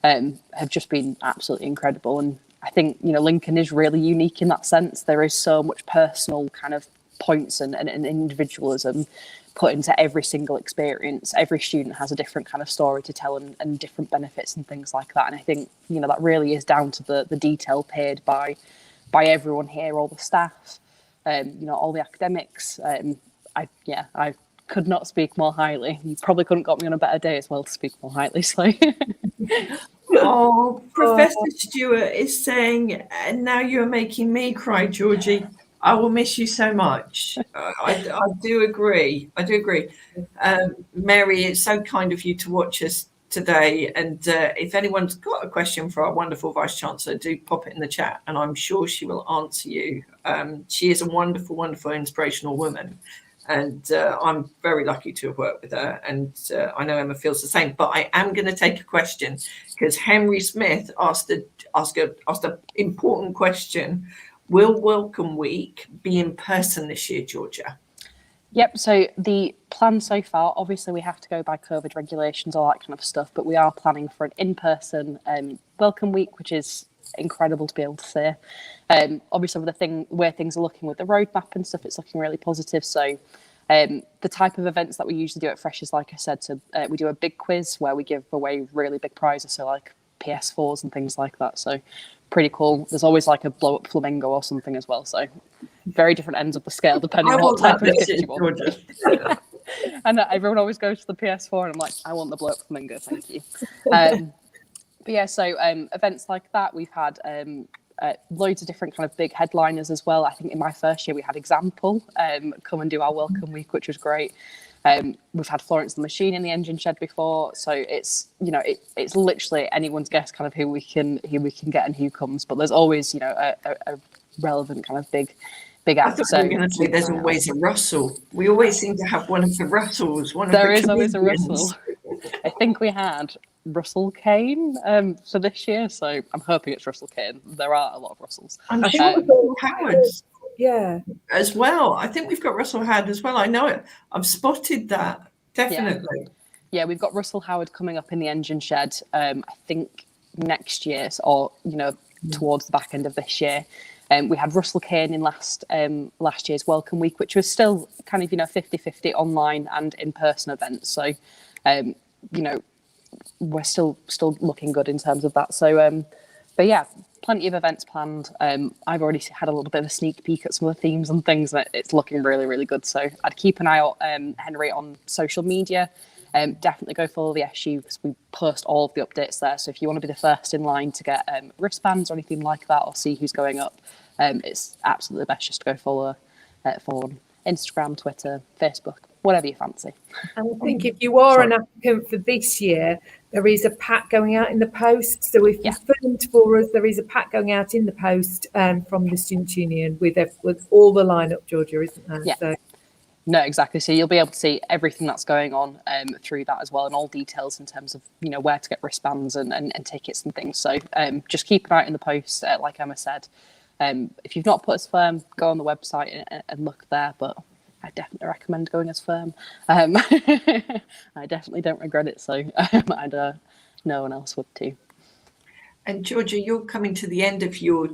have just been absolutely incredible. And I think, Lincoln is really unique in that sense. There is so much personal kind of points and individualism put into every single experience. Every student has a different kind of story to tell and different benefits and things like that. And I think, that really is down to the detail paid by everyone here, all the staff, all the academics. I could not speak more highly. You probably couldn't got me on a better day as well to speak more highly. So. Oh, Professor Stewart is saying, and now you're making me cry, Georgie. I will miss you so much. I do agree. Mary, it's so kind of you to watch us today. And if anyone's got a question for our wonderful Vice Chancellor, do pop it in the chat and I'm sure she will answer you. She is a wonderful, wonderful, inspirational woman. And I'm very lucky to have worked with her. And I know Emma feels the same. But I am going to take a question because Henry Smith asked an important question. Will Welcome Week be in person this year, Georgia? Yep. So the plan so far, obviously we have to go by COVID regulations, all that kind of stuff, but we are planning for an in-person Welcome Week, which is incredible to be able to say. Obviously, with where things are looking with the roadmap and stuff, it's looking really positive. So the type of events that we usually do at Freshers, like I said, so we do a big quiz where we give away really big prizes, so like PS4s and things like that. So pretty cool. There's always like a blow up flamingo or something as well. So very different ends of the scale depending on what type of gift you want. And everyone always goes to the PS4 and I'm like, I want the blow up flamingo, thank you. But yeah, so events like that, we've had loads of different kind of big headliners as well. I think in my first year we had Example come and do our Welcome Week, which was great. We've had Florence the Machine in the engine shed before, so it's it's literally anyone's guess kind of who we can get and who comes. But there's always a relevant kind of big act. I thought you were going to say there's always a Russell. We always seem to have one of the Russells. There is always a Russell. I think we had Russell Kane for this year, so I'm hoping it's Russell Kane. There are a lot of Russells. I'm sure Russell Howard's. Yeah, as well. I think we've got Russell Howard as well. I know it. I've spotted that. Definitely. Yeah, we've got Russell Howard coming up in the engine shed. I think next year, or towards the back end of this year. We had Russell Kane in last year's Welcome Week, which was still kind of 50-50 online and in person events. So we're still looking good in terms of that. So but yeah, plenty of events planned. I've already had a little bit of a sneak peek at some of the themes and things, and it's looking really, really good. So I'd keep an eye out, Henry, on social media. Definitely go follow the SU because we post all of the updates there. So if you want to be the first in line to get wristbands or anything like that, or see who's going up, it's absolutely best just to go follow on Instagram, Twitter, Facebook, whatever you fancy. And I think if you are an applicant for this year, there is a pack going out in the post. So if you filmed for us, there is a pack going out in the post from the Students' Union with all the lineup, Georgia, isn't there? Yeah. So. No, exactly. So you'll be able to see everything that's going on through that as well, and all details in terms of where to get wristbands and tickets and things. So just keep an eye out in the post, like Emma said. If you've not put as firm, go on the website and look there. But I definitely recommend going as firm. I definitely don't regret it. So no one else would too. And Georgia, you're coming to the end of your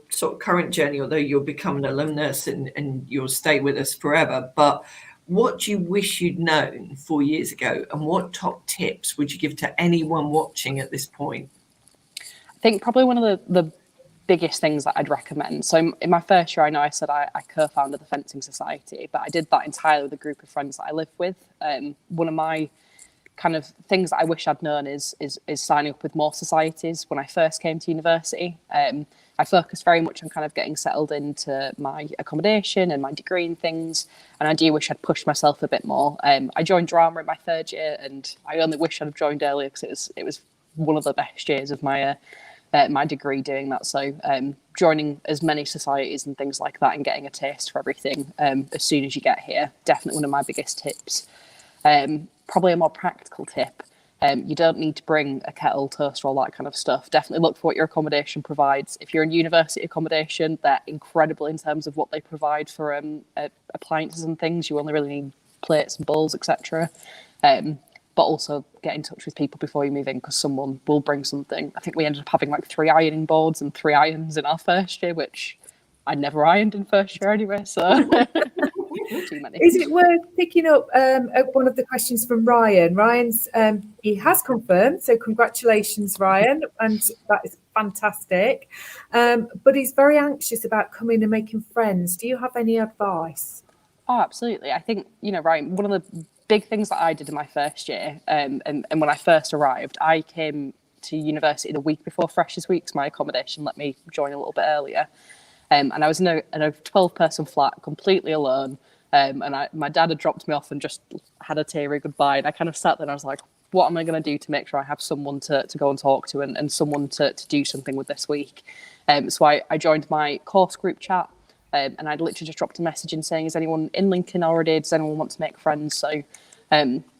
sort of current journey, although you'll become an alumnus and you'll stay with us forever. But what do you wish you'd known 4 years ago, and what top tips would you give to anyone watching at this point? I think probably one of the biggest things that I'd recommend. So in my first year, I know I said I co-founded the Fencing Society, but I did that entirely with a group of friends that I live with. One of my kind of things that I wish I'd known is signing up with more societies when I first came to university. I focused very much on kind of getting settled into my accommodation and my degree and things, and I do wish I'd pushed myself a bit more. I joined drama in my third year, and I only wish I'd have joined earlier because it was one of the best years of my my degree doing that. So joining as many societies and things like that and getting a taste for everything as soon as you get here, definitely one of my biggest tips. Probably a more practical tip. You don't need to bring a kettle, toaster, all that kind of stuff. Definitely look for what your accommodation provides. If you're in university accommodation, they're incredible in terms of what they provide for appliances and things. You only really need plates and bowls, etc. But also get in touch with people before you move in, because someone will bring something. I think we ended up having like 3 ironing boards and 3 irons in our first year, which I never ironed in first year anyway, so too many. Is it worth picking up one of the questions from Ryan? Ryan's he has confirmed, so congratulations, Ryan, and that is fantastic. But he's very anxious about coming and making friends. Do you have any advice? Oh, absolutely. I think, Ryan, one of the big things that I did in my first year, and when I first arrived, I came to university the week before Freshers' Week, so my accommodation let me join a little bit earlier. And I was in a 12-person flat, completely alone. And my dad had dropped me off and just had a teary goodbye. And I kind of sat there and I was like, what am I going to do to make sure I have someone to go and talk to and someone to do something with this week? So I joined my course group chat, and I'd literally just dropped a message in saying, is anyone in Lincoln already? Does anyone want to make friends? So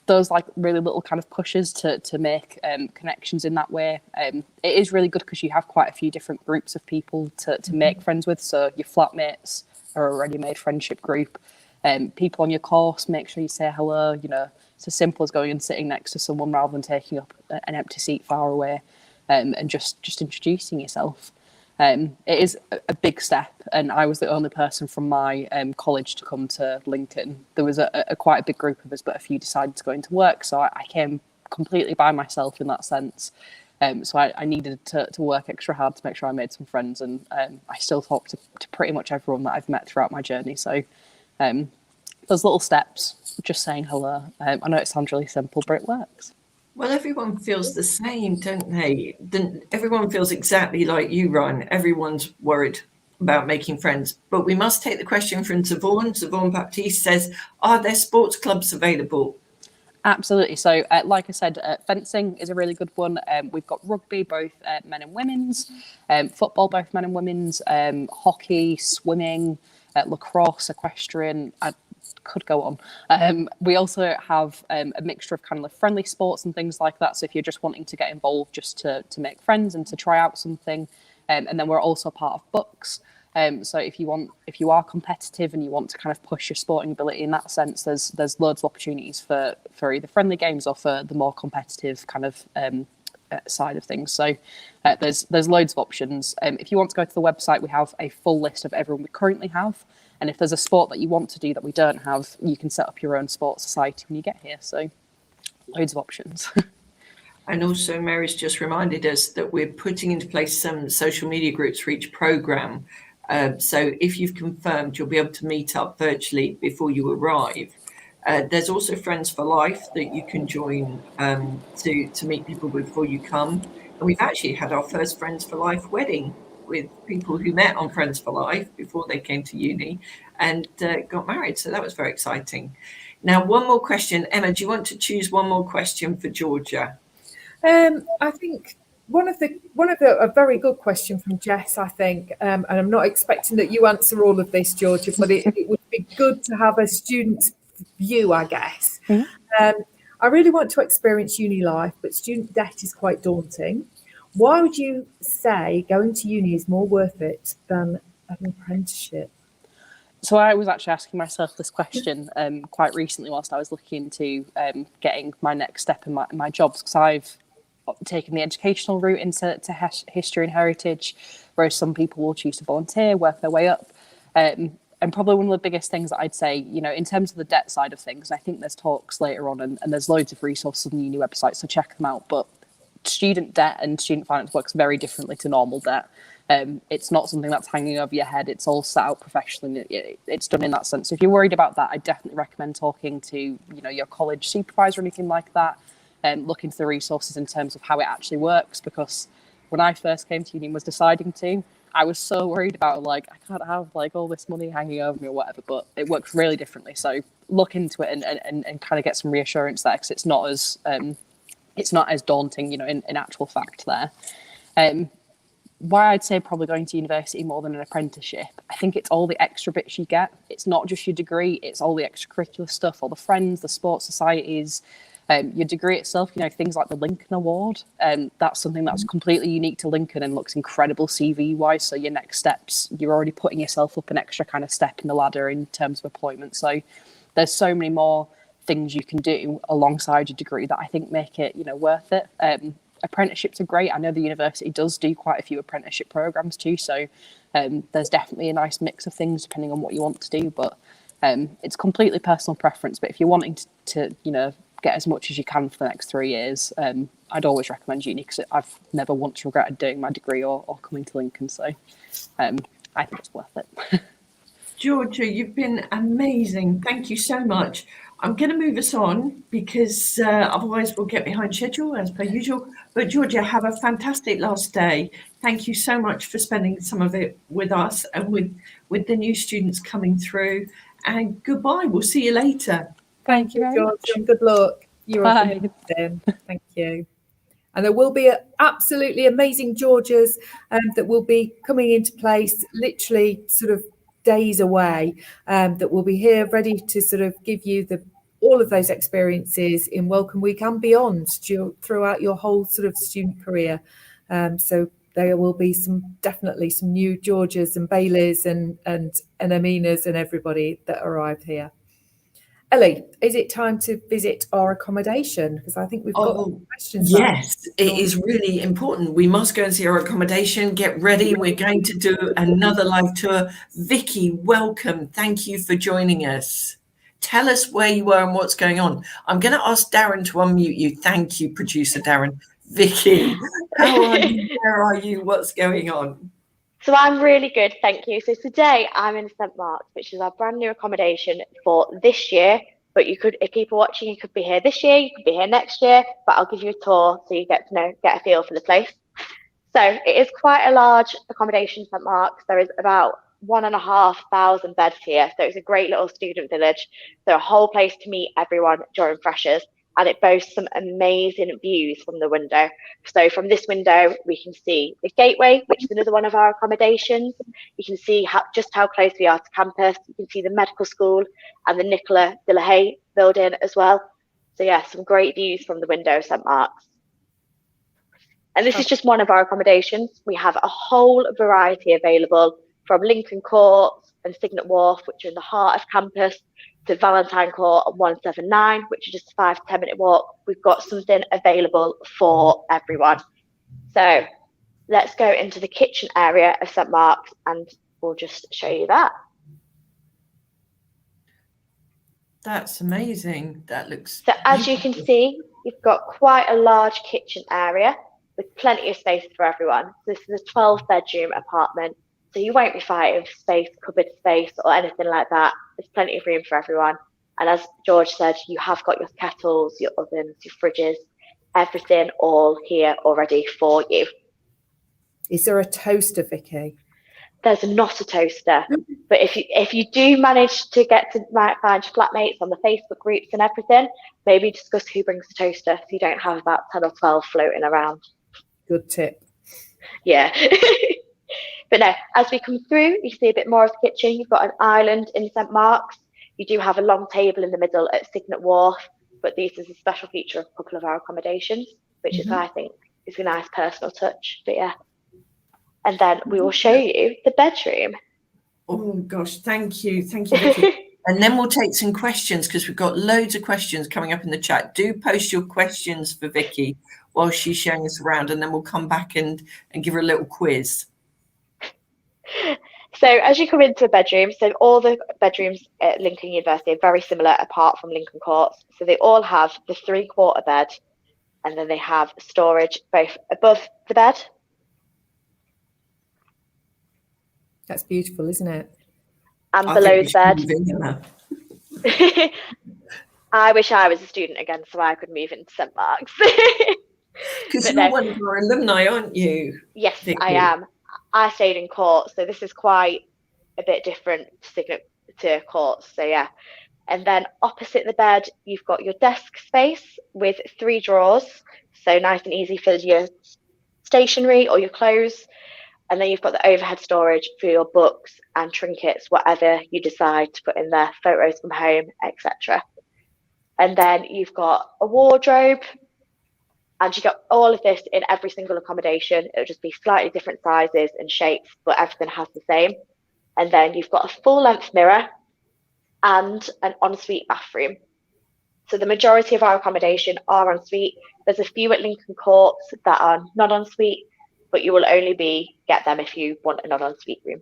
those like really little kind of pushes to make connections in that way. It is really good because you have quite a few different groups of people to make friends with. So your flatmates are a ready-made friendship group. People on your course, make sure you say hello. It's as simple as going and sitting next to someone rather than taking up an empty seat far away, and just introducing yourself. It is a big step, and I was the only person from my college to come to Lincoln. There was a quite a big group of us, but a few decided to go into work, so I came completely by myself in that sense. So I needed to work extra hard to make sure I made some friends, and I still talk to pretty much everyone that I've met throughout my journey. So those little steps, just saying hello. I know it sounds really simple, but it works. Well, everyone feels the same, don't they? Everyone feels exactly like you, Ryan. Everyone's worried about making friends. But we must take the question from Zavon. Zavon Baptiste says, are there sports clubs available? Absolutely. So, like I said, fencing is a really good one. We've got rugby, both men and women's, football, both men and women's, hockey, swimming, lacrosse, equestrian. I could go on. We also have a mixture of kind of friendly sports and things like that. So if you're just wanting to get involved just to make friends and to try out something, and then we're also part of books. So if you are competitive and you want to kind of push your sporting ability in that sense, there's loads of opportunities for either friendly games or for the more competitive kind of side of things. So there's loads of options. If you want to go to the website, we have a full list of everyone we currently have. And if there's a sport that you want to do that we don't have, you can set up your own sports society when you get here. So loads of options. And also Mary's just reminded us that we're putting into place some social media groups for each programme. So if you've confirmed, you'll be able to meet up virtually before you arrive. There's also Friends for Life that you can join to meet people before you come. And we've actually had our first Friends for Life wedding with people who met on Friends for Life before they came to uni and got married. So that was very exciting. Now, one more question. Emma, do you want to choose one more question for Georgia? I think one of a very good question from Jess, I think, and I'm not expecting that you answer all of this, Georgia, but it would be good to have a student's view, I guess. Mm-hmm. I really want to experience uni life, but student debt is quite daunting. Why would you say going to uni is more worth it than an apprenticeship? So I was actually asking myself this question quite recently whilst I was looking into getting my next step in my jobs, because I've taken the educational route into history and heritage, whereas some people will choose to volunteer, work their way up. And probably one of the biggest things that I'd say, in terms of the debt side of things, I think there's talks later on and there's loads of resources on the uni website, so check them out. But student debt and student finance works very differently to normal debt. It's not something that's hanging over your head. It's all set out professionally. It's done in that sense. So if you're worried about that, I definitely recommend talking to, your college supervisor or anything like that. look into the resources in terms of how it actually works, because when I first came to uni and was deciding to, I was so worried about like, I can't have like all this money hanging over me or whatever, but it works really differently. So look into it and kind of get some reassurance there, because it's not as daunting, you know, in actual fact there. Why I'd say probably going to university more than an apprenticeship, I think it's all the extra bits you get. It's not just your degree, it's all the extracurricular stuff, all the friends, the sports societies, your degree itself, you know, things like the Lincoln Award. That's something that's completely unique to Lincoln and looks incredible CV-wise. So your next steps, you're already putting yourself up an extra kind of step in the ladder in terms of employment. So there's so many more things you can do alongside your degree that I think make it, you know, worth it. Apprenticeships are great. I know the university does do quite a few apprenticeship programs too, so there's definitely a nice mix of things depending on what you want to do, but it's completely personal preference. But if you're wanting to you know, get as much as you can for the next 3 years, I'd always recommend uni, because I've never once regretted doing my degree or coming to Lincoln, so I think it's worth it. Georgia, you've been amazing. Thank you so much. I'm going to move us on because otherwise we'll get behind schedule as per usual. But Georgia, have a fantastic last day. Thank you so much for spending some of it with us and with the new students coming through. And goodbye. We'll see you later. Thank you, very Georgia, much. and good luck. You're Bye. welcome. Thank you. And there will be absolutely amazing Georgias that will be coming into place literally sort of days away, that will be here ready to sort of give you all of those experiences in Welcome Week and beyond throughout your whole sort of student career. So there will be definitely some new Georgias and Baileys and Aminas and everybody that arrived here. Ellie, is it time to visit our accommodation? Because I think we've got questions. Yes, it is really important. We must go and see our accommodation. Get ready. We're going to do another live tour. Vicky, welcome. Thank you for joining us. Tell us where you were and what's going on. I'm going to ask Darren to unmute you. Thank you, producer Darren. Vicky, how are you? Where are you? What's going on? So I'm really good, thank you. So today I'm in St Mark's, which is our brand new accommodation for this year. But you could, if people watching, you could be here this year, you could be here next year, but I'll give you a tour so you get a feel for the place. So it is quite a large accommodation, St Mark's. There is about 1,500 beds here. So it's a great little student village. So a whole place to meet everyone during freshers. And it boasts some amazing views from the window. So from this window, we can see the Gateway, which is another one of our accommodations. You can see just how close we are to campus. You can see the medical school and the Nicola de la Haye building as well. So yeah, some great views from the window of St Mark's. And this is just one of our accommodations. We have a whole variety available, from Lincoln Court and Signet Wharf, which are in the heart of campus, to Valentine Court at 179, which is just a 5 to 10 minute walk. We've got something available for everyone. So let's go into the kitchen area of St Mark's and we'll just show you that. That's amazing. That looks so as you can see, you've got quite a large kitchen area with plenty of space for everyone. So this is a 12-bedroom apartment. So you won't be fighting for space, cupboard space or anything like that. There's plenty of room for everyone. And as George said, you have got your kettles, your ovens, your fridges, everything all here already for you. Is there a toaster, Vicky? There's not a toaster, but if you do manage to get to find your flatmates on the Facebook groups and everything, maybe discuss who brings the toaster so you don't have about 10 or 12 floating around. Good tip. Yeah. But no, as we come through, you see a bit more of the kitchen. You've got an island in St Mark's. You do have a long table in the middle at Signet Wharf, but this is a special feature of a couple of our accommodations, which is, I think, is a nice personal touch. But yeah. And then we will show you the bedroom. Oh gosh, thank you, Vicky. And then we'll take some questions because we've got loads of questions coming up in the chat. Do post your questions for Vicky while she's showing us around, and then we'll come back and give her a little quiz. So as you come into the bedroom, so all the bedrooms at Lincoln University are very similar apart from Lincoln Courts. So they all have the 3/4 bed, and then they have storage both above the bed. That's beautiful, isn't it? And below the bed. I wish I was a student again so I could move into St Mark's. Because But you're no. one of our alumni, aren't you? Yes, Vicky? I am. I stayed in court, so this is quite a bit different to courts. So yeah. And then opposite the bed, you've got your desk space with 3 drawers. So nice and easy for your stationery or your clothes. And then you've got the overhead storage for your books and trinkets, whatever you decide to put in there, photos from home, etc. And then you've got a wardrobe, and you got all of this in every single accommodation. It'll just be slightly different sizes and shapes, but everything has the same. And then you've got a full length mirror and an ensuite bathroom. So the majority of our accommodation are ensuite. There's a few at Lincoln Courts that are not ensuite, but you will only get them if you want a non-ensuite room.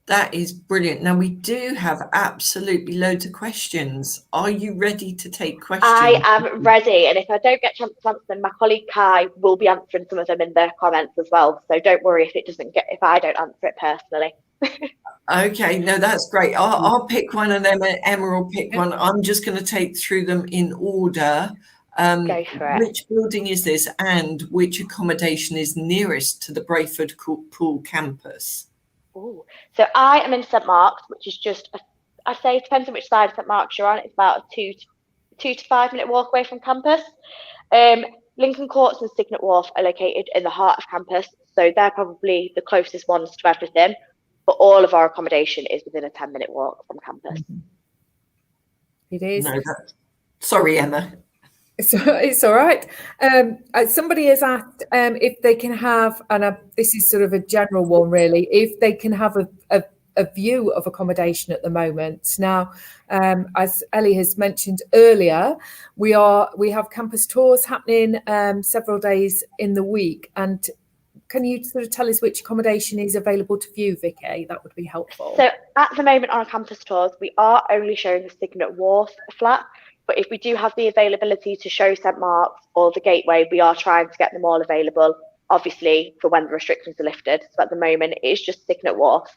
That is brilliant. Now, we do have absolutely loads of questions. Are you ready to take questions? I am ready. And if I don't get a chance to answer them, my colleague Kai will be answering some of them in the comments as well. So don't worry if I don't answer it personally. Okay, no, that's great. I'll pick one and then Emma will pick one. I'm just going to take through them in order. Go for it. Which building is this, and which accommodation is nearest to the Brayford Pool campus? Ooh. So I am in St Mark's, which is just, I'd say it depends on which side of St Mark's you're on. It's about a 2 to 5 minute walk away from campus. Lincoln Courts and Signet Wharf are located in the heart of campus, so they're probably the closest ones to everything. But all of our accommodation is within a 10-minute walk from campus. It is. No, sorry, Emma. It's all right. Somebody has asked if they can have, and this is sort of a general one really, if they can have a view of accommodation at the moment. Now, as Ellie has mentioned earlier, we have campus tours happening several days in the week. And can you sort of tell us which accommodation is available to view, Vicky? That would be helpful. So at the moment on our campus tours, we are only showing the Signet Wharf flat. But if we do have the availability to show St Mark's or the Gateway, we are trying to get them all available, obviously, for when the restrictions are lifted. So at the moment, it is just Signet Wharf.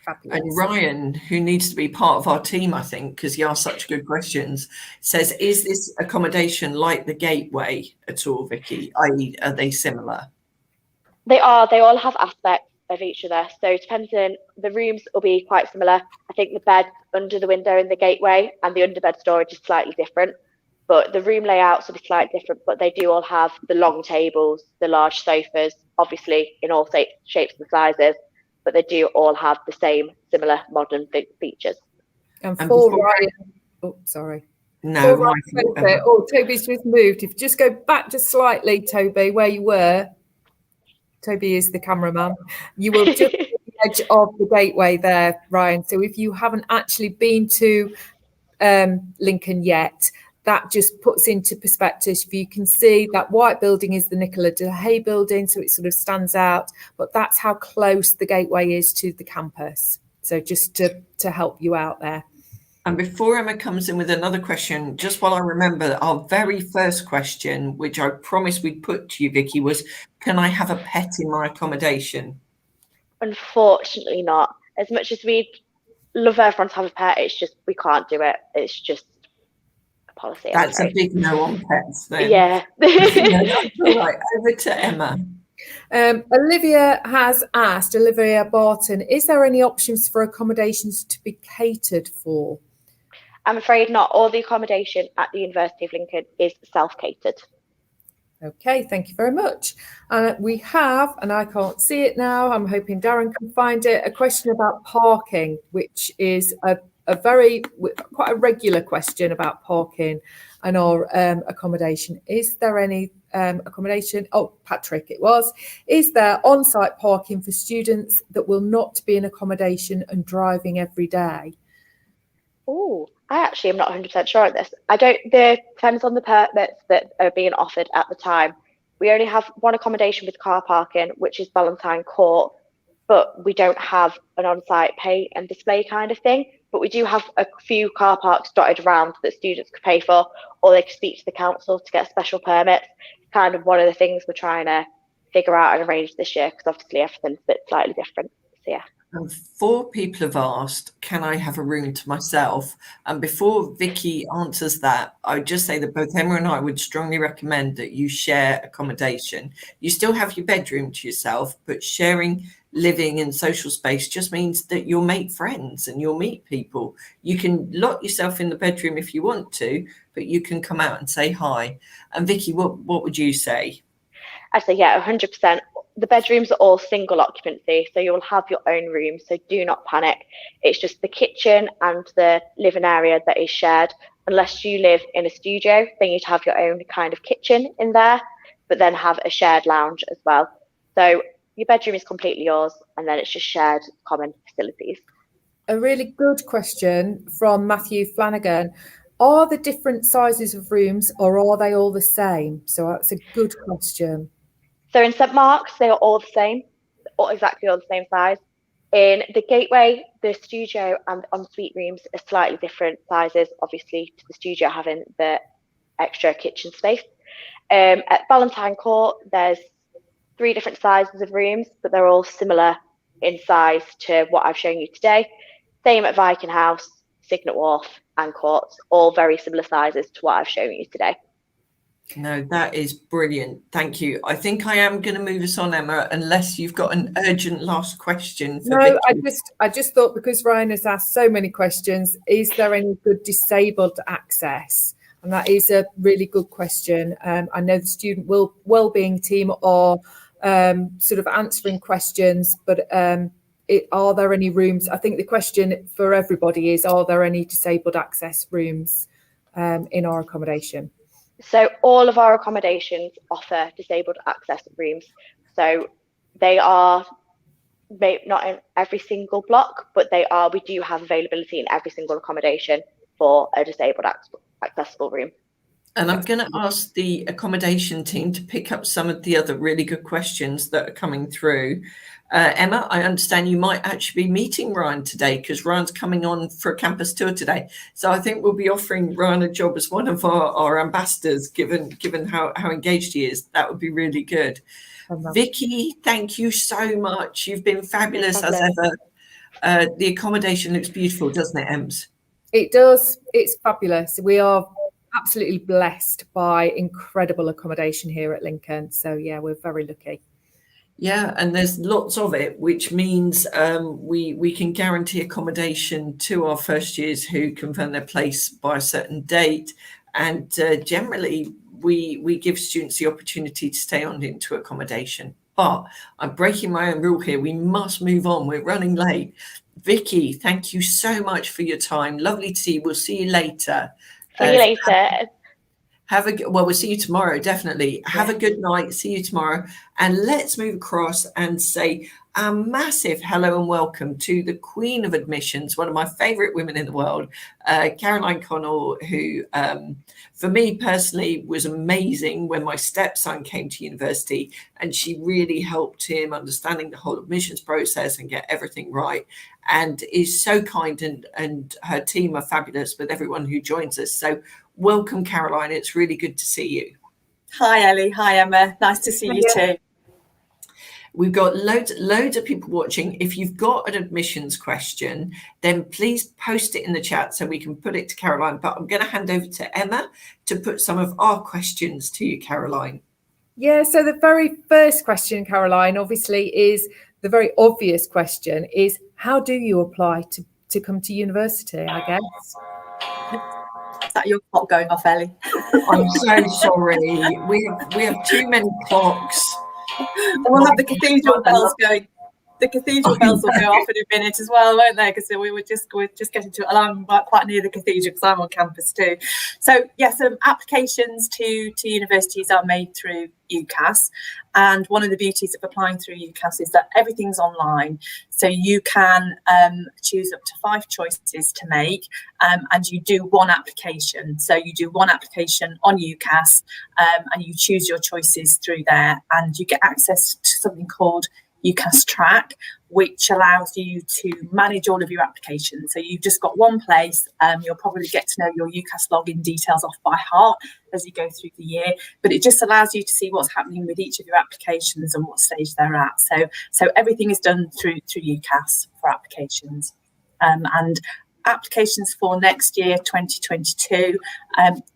Fabulous. And Ryan, who needs to be part of our team, I think, because he asked such good questions, says, is this accommodation like the Gateway at all, Vicky? I.e., are they similar? They are. They all have aspects of each other. So depending, the rooms will be quite similar. I think the bed under the window in the Gateway and the underbed storage is slightly different, but the room layouts will be slightly different. But they do all have the long tables, the large sofas, obviously in all shapes and sizes, but they do all have the same similar modern features. And for Ryan, oh sorry. No, Ryan, Toby's just moved. If you just go back just slightly, Toby, where you were. Toby is the cameraman. You will just at the edge of the Gateway there, Ryan. So if you haven't actually been to Lincoln yet, that just puts into perspective. If you can see that white building is the Nicola de Hay building, so it sort of stands out. But that's how close the Gateway is to the campus. So just to help you out there. And before Emma comes in with another question, just while I remember, our very first question, which I promised we'd put to you, Vicky, was, can I have a pet in my accommodation? Unfortunately not. As much as we'd love everyone to have a pet, it's just, we can't do it. It's just a policy. That's a big no on pets then. Yeah. All right, over to Emma. Olivia has asked, Olivia Barton, is there any options for accommodations to be catered for? I'm afraid not. All the accommodation at the University of Lincoln is self-catered. Okay, thank you very much. We have, and I can't see it now, I'm hoping Darren can find it, a question about parking, which is quite a regular question about parking and our accommodation. Is there any accommodation? Oh, Patrick, it was. Is there on-site parking for students that will not be in accommodation and driving every day? Oh, I actually am not 100% sure on this. Depends on the permits that are being offered at the time. We only have one accommodation with car parking, which is Valentine Court, but we don't have an on-site pay and display kind of thing. But we do have a few car parks dotted around that students could pay for, or they could speak to the council to get special permits. Kind of one of the things we're trying to figure out and arrange this year, because obviously everything's a bit slightly different. So yeah. And 4 people have asked, can I have a room to myself? And before Vicky answers that, I would just say that both Emma and I would strongly recommend that you share accommodation. You still have your bedroom to yourself, but sharing living and social space just means that you'll make friends and you'll meet people. You can lock yourself in the bedroom if you want to, but you can come out and say hi. And Vicky, what would you say? I say, yeah, 100%. The bedrooms are all single occupancy, so you'll have your own room, so do not panic. It's just the kitchen and the living area that is shared. Unless you live in a studio, then you'd have your own kind of kitchen in there, but then have a shared lounge as well. So your bedroom is completely yours, and then it's just shared common facilities. A really good question from Matthew Flanagan. Are the different sizes of rooms, or are they all the same? So that's a good question. So in St Mark's, they are all the same, exactly all the same size. In the Gateway, the studio and ensuite rooms are slightly different sizes, obviously, to the studio having the extra kitchen space. At Valentine Court, there's 3 different sizes of rooms, but they're all similar in size to what I've shown you today. Same at Viking House, Signet Wharf, and Courts, all very similar sizes to what I've shown you today. No, that is brilliant. Thank you. I think I am going to move us on, Emma, unless you've got an urgent last question for Vicky. I just thought, because Ryan has asked so many questions, is there any good disabled access? And that is a really good question. I know the student wellbeing team are sort of answering questions, but are there any rooms? I think the question for everybody is, are there any disabled access rooms in our accommodation? So all of our accommodations offer disabled access rooms. So they are not in every single block, but we do have availability in every single accommodation for a disabled accessible room. And I'm going to ask the accommodation team to pick up some of the other really good questions that are coming through. Emma, I understand you might actually be meeting Ryan today, because Ryan's coming on for a campus tour today. So I think we'll be offering Ryan a job as one of our ambassadors, given how engaged he is. That would be really good. Vicky, thank you so much. You've been fabulous as ever. The accommodation looks beautiful, doesn't it, Ems? It does. It's fabulous. We are absolutely blessed by incredible accommodation here at Lincoln. So yeah, we're very lucky. Yeah, and there's lots of it, which means we can guarantee accommodation to our first years who confirm their place by a certain date. And generally, we give students the opportunity to stay on into accommodation. But I'm breaking my own rule here. We must move on. We're running late. Vicky, thank you so much for your time. Lovely to see you. We'll see you later. See you later. We'll see you tomorrow, definitely. Have a good night. See you tomorrow. And let's move across and say a massive hello and welcome to the Queen of Admissions, one of my favorite women in the world, Caroline Connell, who, for me personally, was amazing when my stepson came to university, and she really helped him understanding the whole admissions process and get everything right, and is so kind, and her team are fabulous with everyone who joins us. So welcome, Caroline. It's really good to see you. Hi, Ellie. Hi, Emma. Nice to see you too. We've got loads of people watching. If you've got an admissions question, then please post it in the chat so we can put it to Caroline. But I'm going to hand over to Emma to put some of our questions to you, Caroline. Yeah, so the very first question, Caroline, obviously is the very obvious question is, how do you apply to come to university, I guess? Is that your clock going off, Ellie? I'm so sorry. We have too many clocks. We'll have the cathedral bells going. The cathedral bells will go off in a minute as well, won't they? Because we're just getting to it. I'm quite near the cathedral because I'm on campus too. So yes, applications to universities are made through UCAS, and one of the beauties of applying through UCAS is that everything's online. So you can choose up to 5 choices to make, and you do one application. So you do one application on UCAS, and you choose your choices through there, and you get access to something called UCAS track, which allows you to manage all of your applications. So you've just got one place. You'll probably get to know your UCAS login details off by heart as you go through the year, but it just allows you to see what's happening with each of your applications and what stage they're at. So everything is done through UCAS for applications. And applications for next year 2022,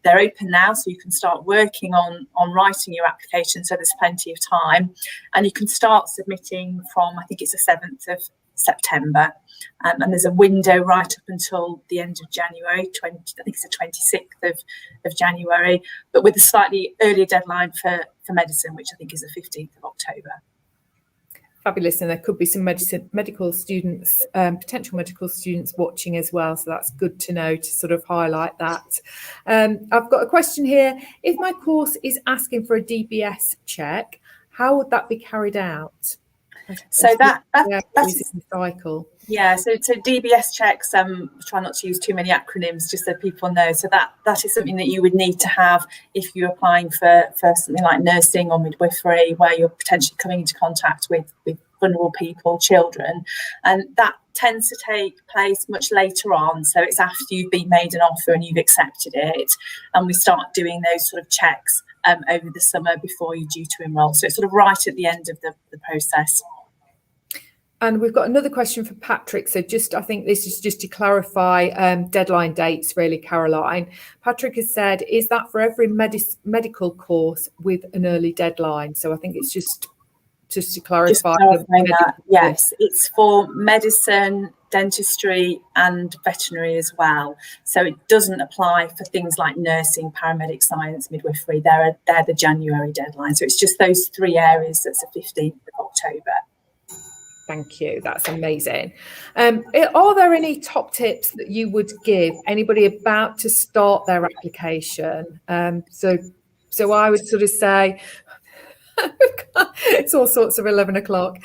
they're open now, so you can start working on writing your application, so there's plenty of time, and you can start submitting from, I think it's the 7th of September, and there's a window right up until the end of January, I think it's the 26th of January, but with a slightly earlier deadline for medicine, which I think is the 15th of October. Fabulous, and there could be some medical students, potential medical students watching as well, so that's good to know, to sort of highlight that. I've got a question here. If my course is asking for a DBS check, how would that be carried out? So that's the cycle. Yeah, so DBS checks, try not to use too many acronyms, just so people know. So that is something that you would need to have if you're applying for something like nursing or midwifery, where you're potentially coming into contact with vulnerable people, children. And that tends to take place much later on. So it's after you've been made an offer and you've accepted it. And we start doing those sort of checks over the summer before you're due to enrol. So it's sort of right at the end of the process. And we've got another question for Patrick. So I think this is just to clarify deadline dates, really, Caroline. Patrick has said, is that for every medical course with an early deadline? So I think it's just to clarify. That. Yes, it's for medicine, dentistry and veterinary as well. So it doesn't apply for things like nursing, paramedic science, midwifery. They're the January deadline. So it's just those three areas. That's the 15th of October. Thank you. That's amazing. Are there any top tips that you would give anybody about to start their application? So I would sort of say, it's all sorts of 11 o'clock.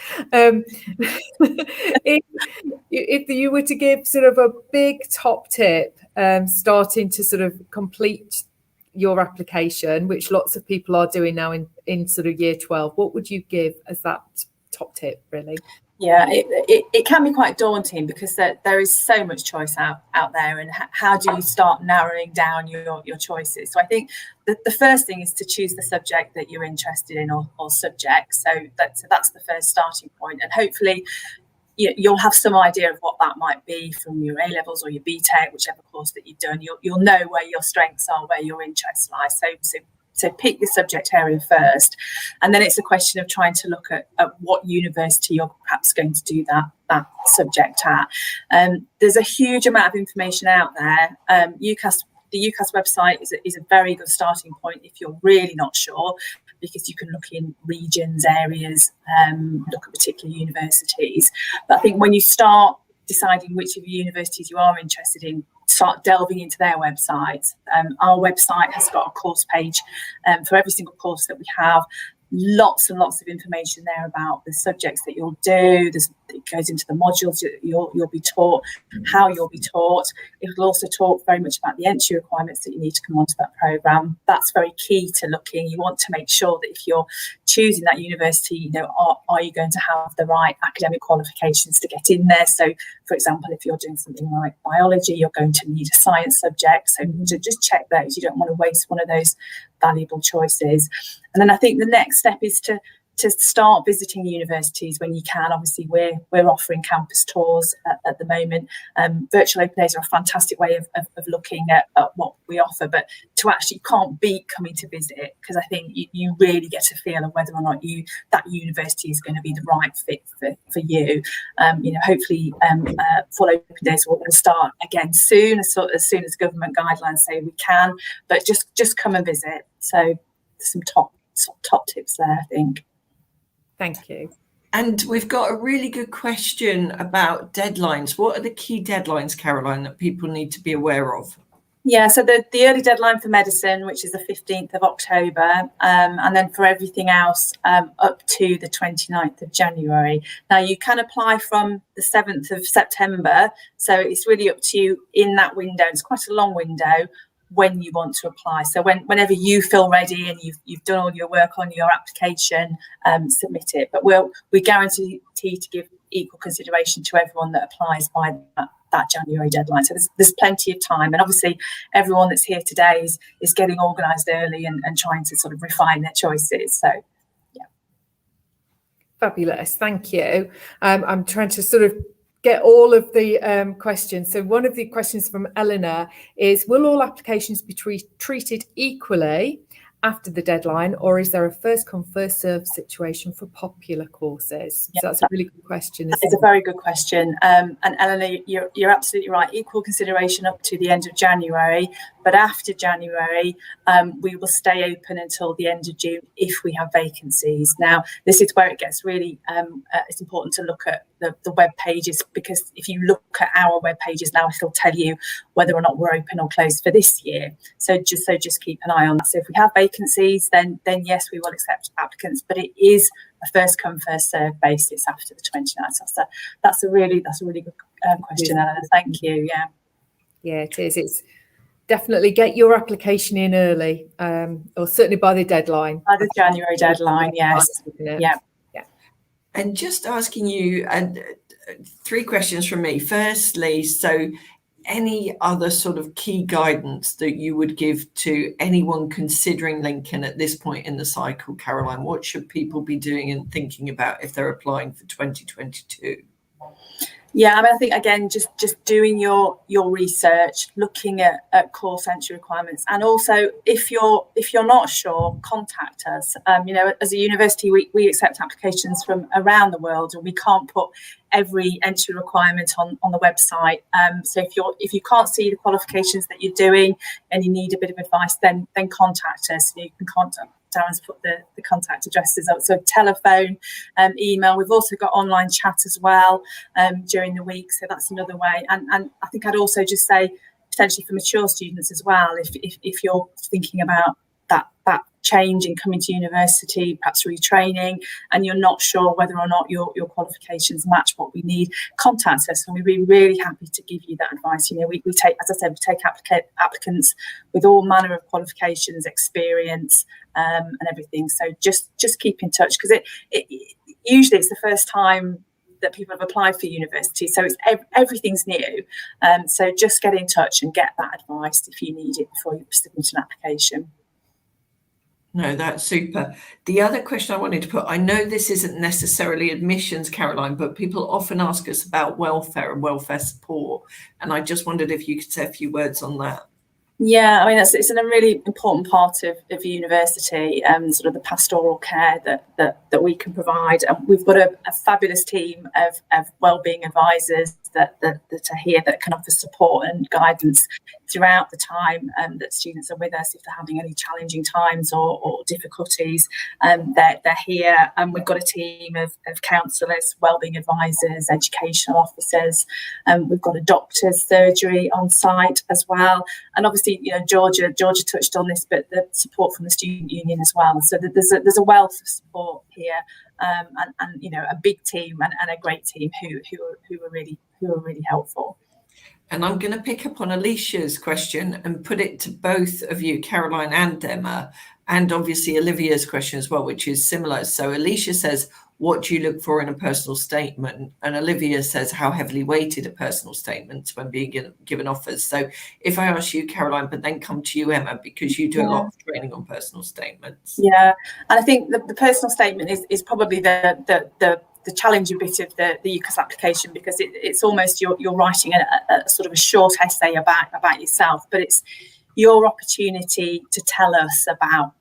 If you were to give sort of a big top tip, starting to sort of complete your application, which lots of people are doing now in sort of year 12, what would you give as that top tip, really? Yeah, it can be quite daunting because there is so much choice out there, and how do you start narrowing down your choices? So I think the first thing is to choose the subject that you're interested in or subjects. So that's the first starting point, and hopefully you'll have some idea of what that might be from your A-levels or your BTEC, whichever course that you've done. You'll know where your strengths are, where your interests lie. So pick the subject area first, and then it's a question of trying to look at what university you're perhaps going to do that subject at. There's a huge amount of information out there. The UCAS website is a very good starting point if you're really not sure, because you can look in regions, areas, look at particular universities. But I think when you start deciding which of your universities you are interested in, start delving into their websites. Our website has got a course page for every single course that we have. Lots and lots of information there about the subjects that you'll do. It goes into the modules that you'll be taught, how you'll be taught. It will also talk very much about the entry requirements that you need to come onto that programme. That's very key to looking. You want to make sure that if you're choosing that university, are you going to have the right academic qualifications to get in there? So, for example, if you're doing something like biology, you're going to need a science subject. So just check those. You don't want to waste one of those valuable choices. And then I think the next step is to start visiting universities when you can. Obviously, we're offering campus tours at the moment. Virtual open days are a fantastic way of looking at what we offer, but to actually can't beat coming to visit, because I think you really get a feel of whether or not that university is going to be the right fit for you. Hopefully full open days will start again soon, as soon as government guidelines say we can, but just come and visit. So some top tips there, I think. Thank you. And we've got a really good question about deadlines. What are the key deadlines, Caroline, that people need to be aware of? Yeah, so the early deadline for medicine, which is the 15th of October, and then for everything else up to the 29th of January. Now, you can apply from the 7th of September, so it's really up to you in that window. It's quite a long window, when you want to apply. So whenever you feel ready and you've done all your work on your application, submit it. But we guarantee to give equal consideration to everyone that applies by that January deadline. So there's plenty of time, and obviously everyone that's here today is getting organised early and trying to sort of refine their choices. So yeah. Fabulous, thank you. I'm trying to sort of get all of the questions. So one of the questions from Eleanor is, will all applications be treated equally after the deadline, or is there a first come first served situation for popular courses? Yeah, so that's a really good question. It's a very good question, and Eleanor, you're absolutely right. Equal consideration up to the end of January, but after January we will stay open until the end of June if we have vacancies. Now this is where it gets really it's important to look at the web pages, because if you look at our web pages now, it'll tell you whether or not we're open or closed for this year. So just keep an eye on that. So if we have vacancies, then yes, we will accept applicants, but it is a first come first served basis after the 29th. So that's a really good question, Eleanor. Thank you. Yeah, it is. It's definitely get your application in early, or certainly by the deadline. By the January deadline, yes. Yeah. And just asking you 3 questions from me. Firstly, so any other sort of key guidance that you would give to anyone considering Lincoln at this point in the cycle, Caroline? What should people be doing and thinking about if they're applying for 2022? Yeah, I mean, I think again, just doing your research, looking at course entry requirements, and also if you're not sure, contact us. As a university, we accept applications from around the world, and we can't put every entry requirement on the website. So if you can't see the qualifications that you're doing and you need a bit of advice, then contact us. You can contact Darren's put the contact addresses up. So telephone, email. We've also got online chat as well during the week. So that's another way. And I think I'd also just say potentially for mature students as well, if you're thinking about that change in coming to university, perhaps retraining, and you're not sure whether or not your qualifications match what we need, contact us, and we'd be really happy to give you that advice. We take, as I said, we take applicants with all manner of qualifications, experience, and everything. So just keep in touch, because it usually it's the first time that people have applied for university, so it's everything's new. So just get in touch and get that advice if you need it before you submit an application. No, that's super. The other question I wanted to put, I know this isn't necessarily admissions, Caroline, but people often ask us about welfare and welfare support. And I just wondered if you could say a few words on that. Yeah, I mean, it's a really important part of university, sort of the pastoral care that we can provide. And we've got a fabulous team of wellbeing advisors that are here that can offer support and guidance throughout the time that students are with us. If they're having any challenging times or difficulties, they're here. And we've got a team of counsellors, wellbeing advisors, educational officers. We've got a doctor's surgery on site as well. And obviously, Georgia touched on this, but the support from the student union as well. So there's a wealth of support here, and a big team and a great team who are really helpful. And I'm going to pick up on Alicia's question and put it to both of you, Caroline and Emma, and obviously Olivia's question as well, which is similar. So Alicia says, what do you look for in a personal statement? And Olivia says, how heavily weighted are personal statements when being given offers? So if I ask you, Caroline, but then come to you, Emma, because you do a lot of training on personal statements. Yeah, and I think the personal statement is probably the challenging bit of the UCAS application, because it's almost you're writing a sort of a short essay about yourself, but it's your opportunity to tell us about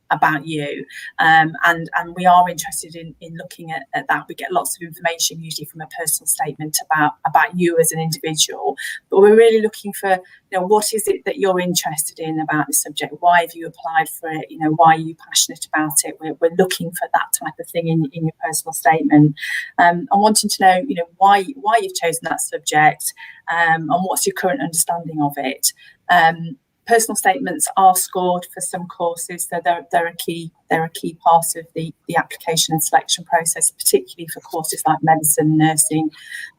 you, and we are interested in looking at that. We get lots of information usually from a personal statement about you as an individual, but we're really looking for what is it that you're interested in about the subject? Why have you applied for it? Why are you passionate about it? We're looking for that type of thing in your personal statement. I'm wanting to know why you've chosen that subject, and what's your current understanding of it. Personal statements are scored for some courses, so they're a key part of the application and selection process, particularly for courses like medicine, nursing,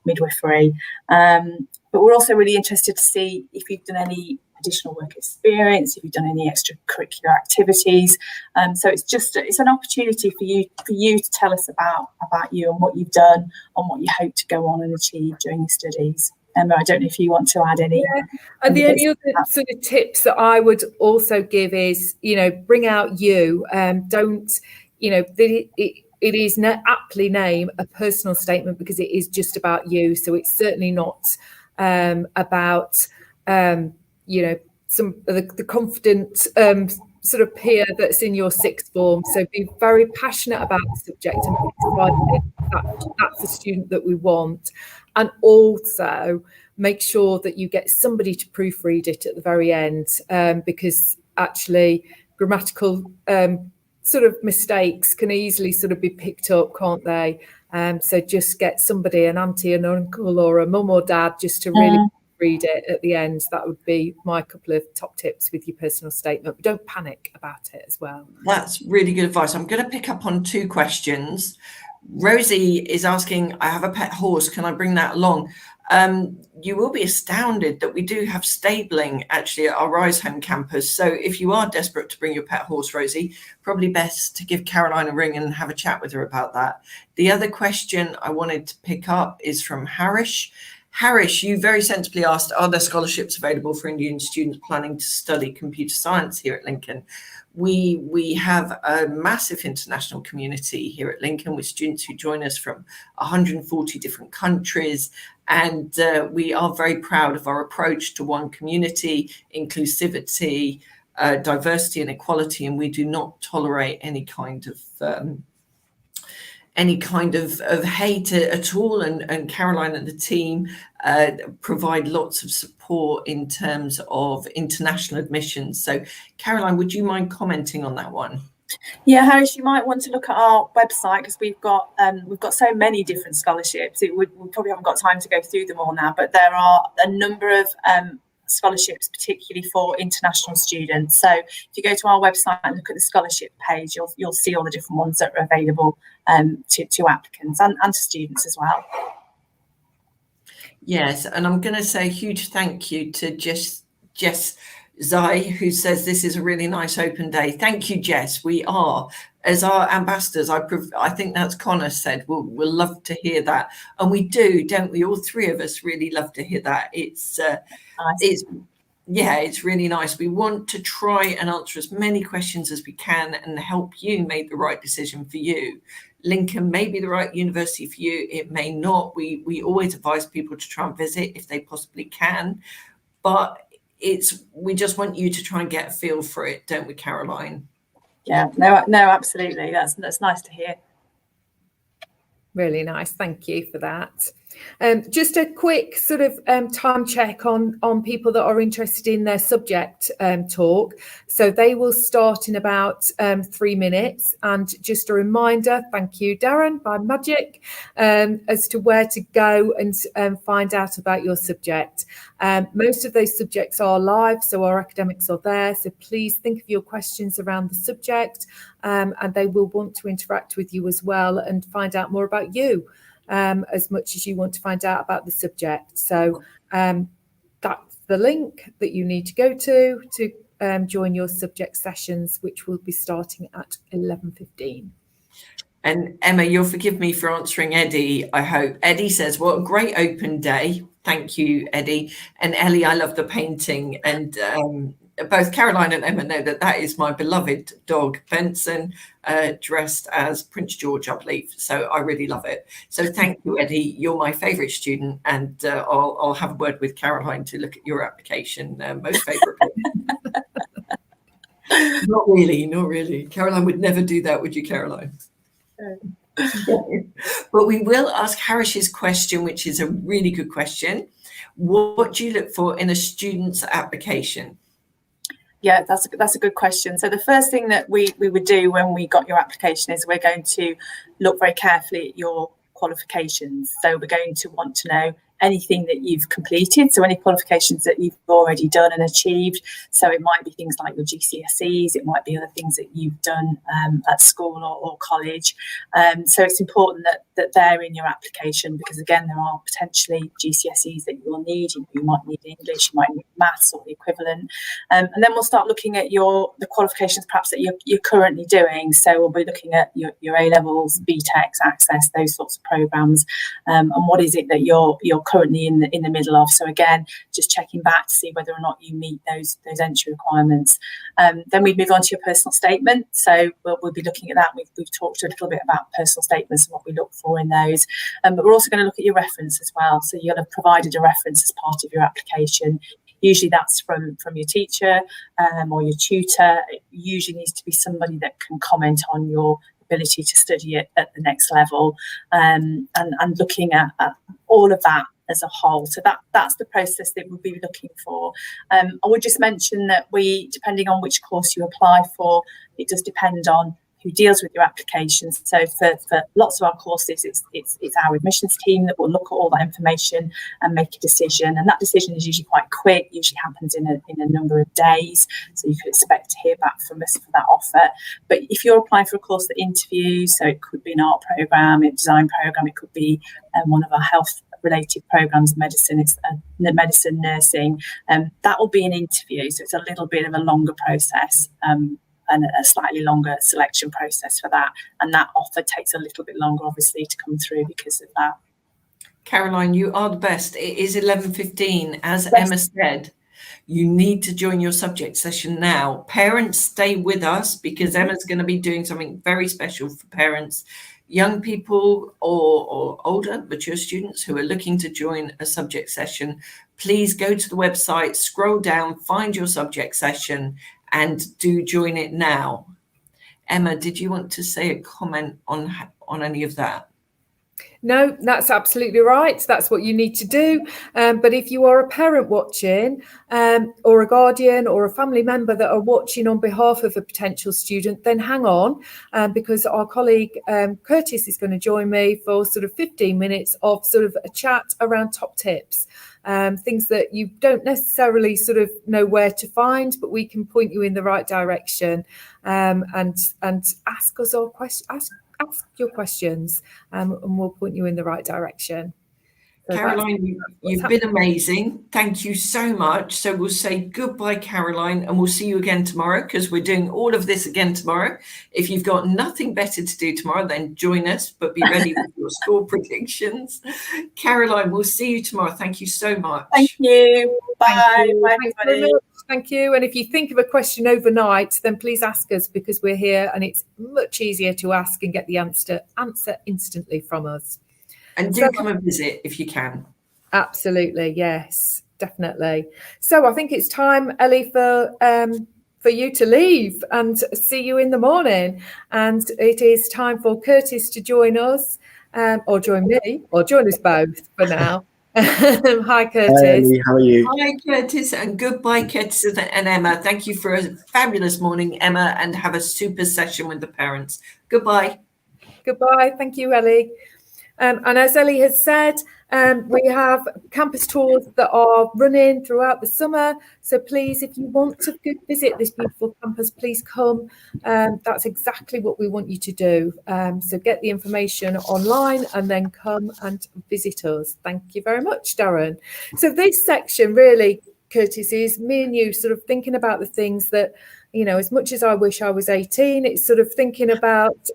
midwifery. But we're also really interested to see if you've done any additional work experience, if you've done any extracurricular activities. So it's an opportunity for you to tell us about you and what you've done and what you hope to go on and achieve during your studies. Emma, I don't know if you want to add any. Yeah. And the only other sort of tips that I would also give is, bring out you. Don't, it is aptly named a personal statement because it is just about you. So it's certainly not about, some of the confident sort of peer that's in your sixth form. So be very passionate about the subject and that's the student that we want. And also make sure that you get somebody to proofread it at the very end, because actually grammatical sort of mistakes can easily sort of be picked up, can't they? So just get somebody, an auntie, an uncle or a mum or dad, just to really read it at the end. That would be my couple of top tips with your personal statement. But don't panic about it as well. That's really good advice. I'm going to pick up on 2 questions. Rosie is asking, I have a pet horse, can I bring that along? You will be astounded that we do have stabling actually at our Rise Home campus. So if you are desperate to bring your pet horse, Rosie, probably best to give Caroline a ring and have a chat with her about that. The other question I wanted to pick up is from Harish. Harish, you very sensibly asked, are there scholarships available for Indian students planning to study computer science here at Lincoln? We have a massive international community here at Lincoln with students who join us from 140 different countries. And we are very proud of our approach to one community, inclusivity, diversity and equality. And we do not tolerate any kind of hate at all. And Caroline and the team provide lots of support in terms of international admissions. So Caroline, would you mind commenting on that one? Yeah, Harris, you might want to look at our website because we've got so many different scholarships. We probably haven't got time to go through them all now, but there are a number of scholarships, particularly for international students. So if you go to our website and look at the scholarship page, you'll see all the different ones that are available to applicants and to students as well. Yes, and I'm going to say a huge thank you to Jess Zai, who says this is a really nice open day. Thank you, Jess. We are, as our ambassadors, I think that's Connor said, we'll love to hear that. And we do, don't we? All 3 of us really love to hear that. It's really nice. We want to try and answer as many questions as we can and help you make the right decision for you. Lincoln may be the right university for you. It may not. We always advise people to try and visit if they possibly can. But we just want you to try and get a feel for it, don't we, Caroline? Yeah, no, absolutely. That's nice to hear. Really nice. Thank you for that. Just a quick sort of time check on people that are interested in their subject talk. So they will start in about 3 minutes. And just a reminder, thank you, Darren, by Magic, as to where to go and find out about your subject. Most of those subjects are live, so our academics are there. So please think of your questions around the subject, and they will want to interact with you as well and find out more about you. As much as you want to find out about the subject. So that's the link that you need to go to join your subject sessions, which will be starting at 11:15. And Emma, you'll forgive me for answering Eddie, I hope. Eddie says, what a great open day. Thank you, Eddie. And Ellie, I love the painting. And both Caroline and Emma know that is my beloved dog, Benson, dressed as Prince George, I believe. So I really love it. So thank you, Eddie. You're my favourite student. And I'll have a word with Caroline to look at your application most favourably. Not really. Caroline would never do that, would you, Caroline? But we will ask Harish's question, which is a really good question. What do you look for in a student's application? Yeah, that's a good question. So the first thing that we would do when we got your application is we're going to look very carefully at your qualifications. So we're going to want to know anything that you've completed, so any qualifications that you've already done and achieved. So it might be things like your GCSEs, it might be other things that you've done at school or college. So it's important that they're in your application, because again, there are potentially GCSEs that you will need. You might need English, you might need maths or the equivalent. And then we'll start looking at the qualifications perhaps that you're currently doing. So we'll be looking at your A-levels, BTECs, Access, those sorts of programmes, and what is it that you're currently in the middle of. So again, just checking back to see whether or not you meet those entry requirements. Then we move on to your personal statement. So we'll be looking at that. We've talked a little bit about personal statements and what we look for in those. But we're also going to look at your reference as well. So you'll have provided a reference as part of your application. Usually that's from your teacher or your tutor. It usually needs to be somebody that can comment on your ability to study it at the next level, and looking at all of that as a whole. So that's the process that we'll be looking for. I would just mention that depending on which course you apply for, it does depend on who deals with your applications. So for lots of our courses, it's our admissions team that will look at all that information and make a decision. And that decision is usually quite quick, usually happens in a number of days. So you could expect to hear back from us for that offer. But if you're applying for a course that interviews, so it could be an art programme, a design programme, it could be one of our health related programs, medicine, nursing, that will be an interview. So it's a little bit of a longer process. And a slightly longer selection process for that. And that offer takes a little bit longer, obviously, to come through because of that. Caroline, you are the best. It is 11:15. As Emma said, you need to join your subject session now. Parents, stay with us, because Emma's going to be doing something very special for parents, young people or older, mature students who are looking to join a subject session. Please go to the website, scroll down, find your subject session, and do join it now. Emma, did you want to say a comment on any of that? No, that's absolutely right. That's what you need to do. But if you are a parent watching, or a guardian or a family member that are watching on behalf of a potential student, then hang on, because our colleague Curtis is going to join me for sort of 15 minutes of sort of a chat around top tips. Things that you don't necessarily sort of know where to find, but we can point you in the right direction, and ask us our questions. Ask your questions, and we'll point you in the right direction. So Caroline, you've been amazing. Thank you so much. So we'll say goodbye, Caroline, and we'll see you again tomorrow, because we're doing all of this again tomorrow. If you've got nothing better to do tomorrow, then join us, but be ready with your score predictions. Caroline, we'll see you tomorrow. Thank you so much. Thank you. Bye. Bye, everybody. Thank you. And if you think of a question overnight, then please ask us, because we're here and it's much easier to ask and get the answer instantly from us. And do come and visit if you can. Absolutely. Yes, definitely. So I think it's time, Ellie, for you to leave and see you in the morning. And it is time for Curtis to join us, or join me, or join us both for now. Hi, Curtis. Hey, how are you? Hi, Curtis, and goodbye, Curtis and Emma. Thank you for a fabulous morning, Emma, and have a super session with the parents. Goodbye. Goodbye. Thank you, Ellie. And as Ellie has said, we have campus tours that are running throughout the summer. So please, if you want to visit this beautiful campus, please come. That's exactly what we want you to do. So get the information online and then come and visit us. Thank you very much, Darren. So this section really, Curtis, is me and you sort of thinking about the things that, you know, as much as I wish I was 18, it's sort of thinking about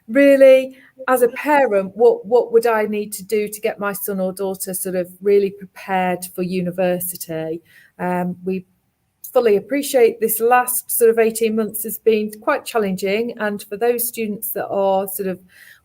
really, as a parent, what would I need to do to get my son or daughter sort of really prepared for university? We fully appreciate this last sort of 18 months has been quite challenging. And for those students that are sort of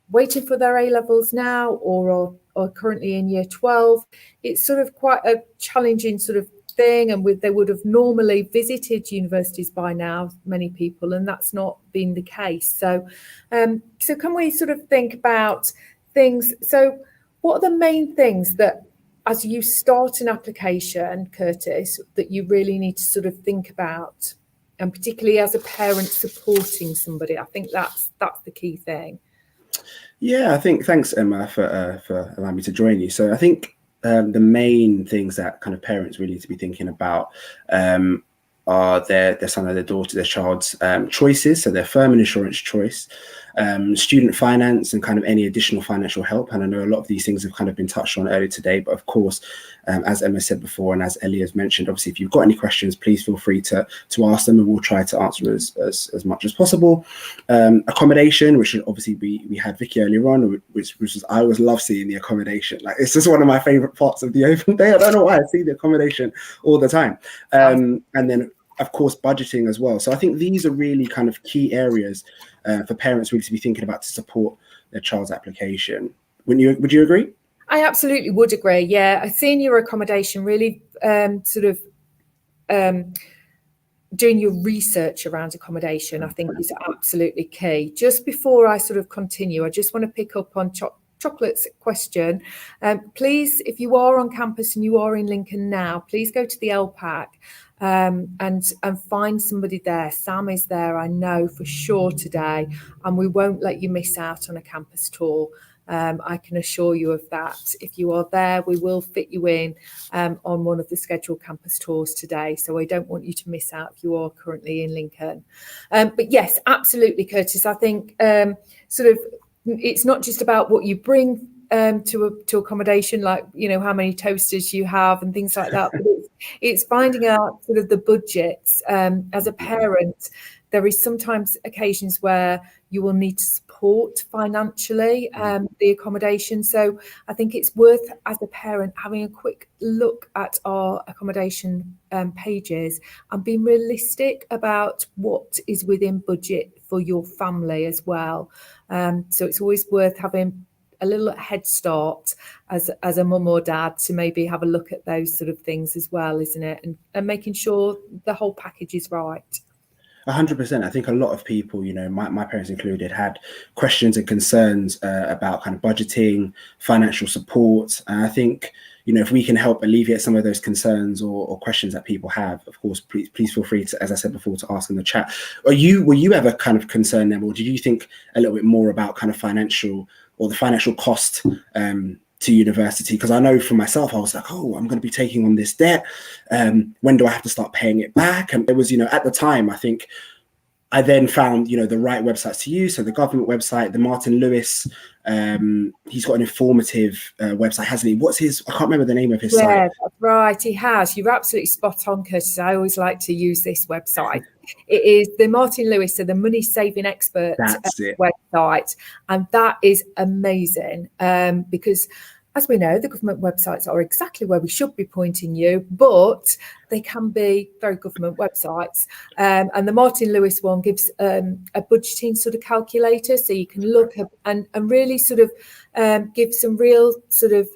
waiting for their A-levels now or currently in year 12, it's sort of quite a challenging sort of thing, and they would have normally visited universities by now, many people, and that's not been the case. So can we sort of think about things? So what are the main things that, as you start an application, Curtis, that you really need to sort of think about, and particularly as a parent supporting somebody? I think that's the key thing. Yeah, I think thanks, Emma, for allowing me to join you. So I think the main things that kind of parents really need to be thinking about are their son or their daughter, their child's choices, so their firm and insurance choice, student finance, and kind of any additional financial help. And I know a lot of these things have kind of been touched on earlier today, but of course, as Emma said before, and as Ellie has mentioned, obviously, if you've got any questions, please feel free to ask them, and we'll try to answer as much as possible. Accommodation, which obviously we had Vicky earlier on, which was, I always love seeing the accommodation. Like, it's just one of my favorite parts of the open day. I don't know why, I see the accommodation all the time. And then, of course, budgeting as well. So I think these are really kind of key areas for parents really to be thinking about to support their child's application. Would you agree? I absolutely would agree. Yeah, a senior accommodation, really doing your research around accommodation, I think, is absolutely key. Just before I sort of continue, I just want to pick up on Chocolate's question. Please, if you are on campus and you are in Lincoln now, please go to the LPAC and find somebody there. Sam is there, I know for sure today, and we won't let you miss out on a campus tour. I can assure you of that. If you are there, we will fit you in on one of the scheduled campus tours today. So I don't want you to miss out if you are currently in Lincoln. But yes, absolutely, Curtis. I think it's not just about what you bring to accommodation, like, you know, how many toasters you have and things like that. But it's finding out sort of the budgets. As a parent, there is sometimes occasions where you will need to support financially the accommodation. So I think it's worth, as a parent, having a quick look at our accommodation pages and being realistic about what is within budget for your family as well. So it's always worth having a little head start as a mum or dad to maybe have a look at those sort of things as well, isn't it? And making sure the whole package is right. 100%. I think a lot of people, you know, my parents included, had questions and concerns about kind of budgeting, financial support. And I think, you know, if we can help alleviate some of those concerns or questions that people have, of course, please feel free to, as I said before, to ask in the chat. Were you ever kind of concerned then, or did you think a little bit more about kind of financial or the financial cost to university? Because I know for myself, I was like, oh, I'm going to be taking on this debt. When do I have to start paying it back? And it was, you know, at the time, I think I then found, you know, the right websites to use. So the government website, the Martin Lewis, he's got an informative website, hasn't he? What's his, I can't remember the name of his site. Yeah, that's right. He has. You're absolutely spot on, Curtis. I always like to use this website. It is the Martin Lewis, so the Money Saving Expert website. And that is amazing because, as we know, the government websites are exactly where we should be pointing you, but they can be very government websites. And the Martin Lewis one gives a budgeting sort of calculator, so you can look at and really sort of give some real sort of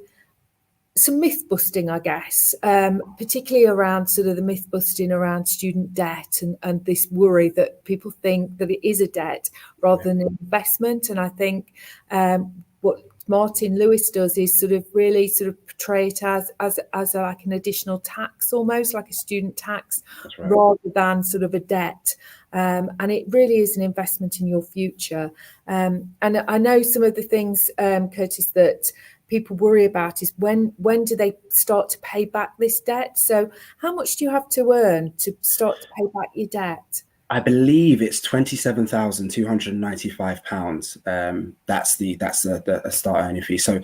some myth busting, I guess, particularly around sort of the myth busting around student debt and this worry that people think that it is a debt rather than an investment. And I think what Martin Lewis does is sort of really sort of portray it as like an additional tax, almost like a student tax, rather than sort of a debt. And it really is an investment in your future. And I know some of the things, Curtis, that people worry about is when do they start to pay back this debt? So how much do you have to earn to start to pay back your debt? I believe it's £27,295. That's the start earning fee. So,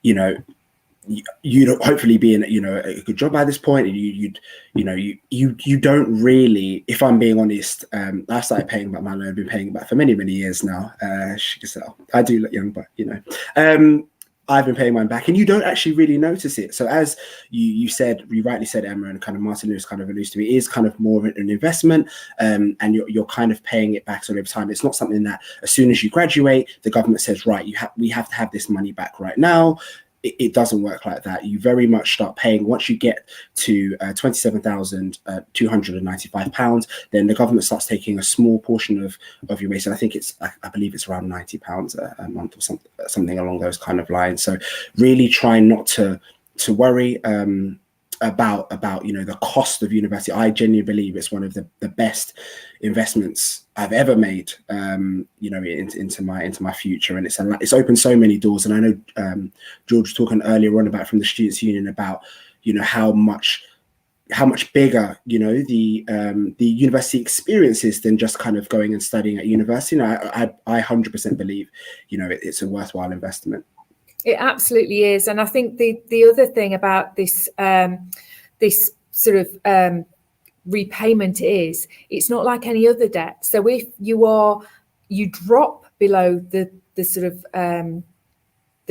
you know, you'd hopefully be in, you know, a good job by this point. And you don't really, if I'm being honest, I started paying back my loan. I've been paying back for many years now. I do look young, but you know, I've been paying mine back, and you don't actually really notice it. So as you rightly said, Emma, and kind of Martin Lewis kind of alludes to, it is kind of more of an investment, and you're kind of paying it back sort of over time. It's not something that as soon as you graduate, the government says, right, we have to have this money back right now. It doesn't work like that. You very much start paying once you get to £27,295. Then the government starts taking a small portion of your wage. And I think I believe it's around £90 a month or something along those kind of lines. So really try not to worry about the cost of university. I genuinely believe it's one of the best investments I've ever made, into my future, and it's opened so many doors. And I know George was talking earlier on about from the Students' Union about how much bigger the university experience is than just kind of going and studying at university. I 100% believe it's a worthwhile investment. It absolutely is. And I think the other thing about this this sort of repayment is it's not like any other debt. So if you drop below the sort of the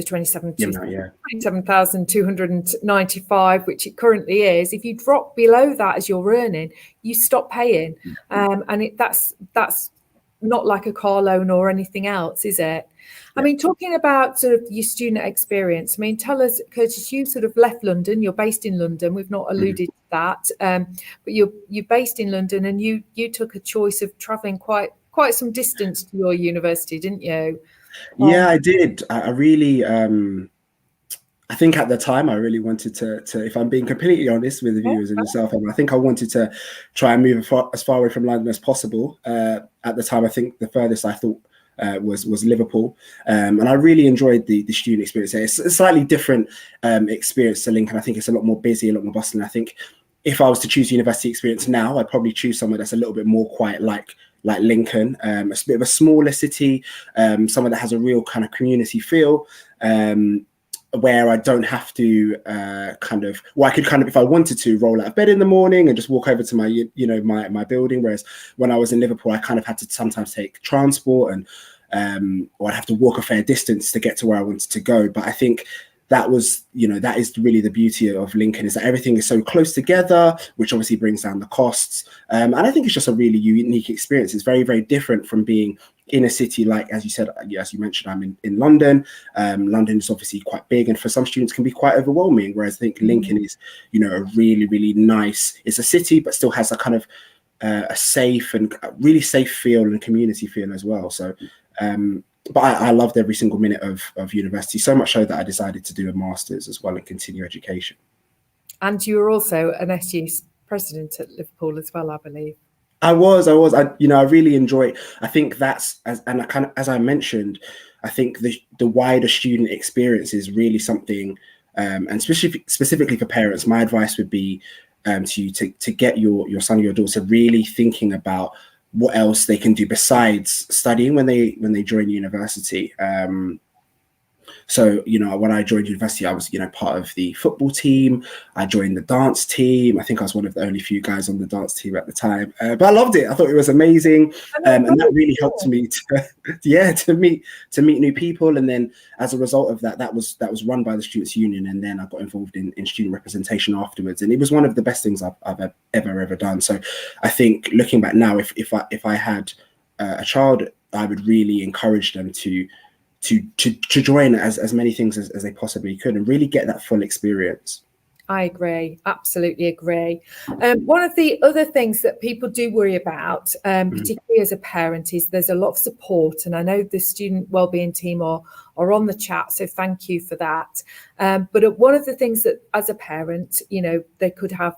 27,295, which it currently is, if you drop below that as you're earning, you stop paying. And that's not like a car loan or anything else, is it? I mean, talking about sort of your student experience, I mean, tell us, Curtis, you sort of left London, you're based in London, we've not alluded to that, but you're based in London, and you took a choice of travelling quite some distance to your university, didn't you? Yeah, I did. I really, I think at the time I really wanted to, if I'm being completely honest with the viewers and yourself, I think I wanted to try and move as far away from London as possible. At the time, I think the furthest I thought was Liverpool, and I really enjoyed the student experience there. It's a slightly different experience to Lincoln. I think it's a lot more busy, a lot more bustling. I think if I was to choose university experience now, I'd probably choose somewhere that's a little bit more quiet, like Lincoln, a bit of a smaller city, somewhere that has a real kind of community feel, where I don't have to I could kind of, if I wanted to, roll out of bed in the morning and just walk over to my my building. Whereas when I was in Liverpool, I kind of had to sometimes take transport, and or I'd have to walk a fair distance to get to where I wanted to go. But I think that was, that is really the beauty of Lincoln, is that everything is so close together, which obviously brings down the costs. And I think it's just a really unique experience. It's very, very different from being in a city like, as you said, as you mentioned, I'm in London. London is obviously quite big, and for some students can be quite overwhelming. Whereas I think Lincoln is, a really, really nice, it's a city, but still has a kind of a safe and really safe feel and community feel as well. So, but I loved every single minute of university, so much so that I decided to do a master's as well and continue education. And you were also an SU president at Liverpool as well, I believe. I was. I really enjoy it. I think that's, as I mentioned, I think the wider student experience is really something, and specifically for parents, my advice would be to get your son or your daughter really thinking about what else they can do besides studying when they join university. So, when I joined university, I was, part of the football team. I joined the dance team. I think I was one of the only few guys on the dance team at the time. But I loved it. I thought it was amazing. And that really helped me to meet new people. And then as a result of that was run by the Students' Union. And then I got involved in student representation afterwards. And it was one of the best things I've ever done. So I think looking back now, if I had a child, I would really encourage them to join as many things as they possibly could and really get that full experience. I agree, absolutely agree. One of the other things that people do worry about, particularly as a parent, is there's a lot of support, and I know the student wellbeing team are on the chat, so thank you for that. But one of the things that as a parent, they could have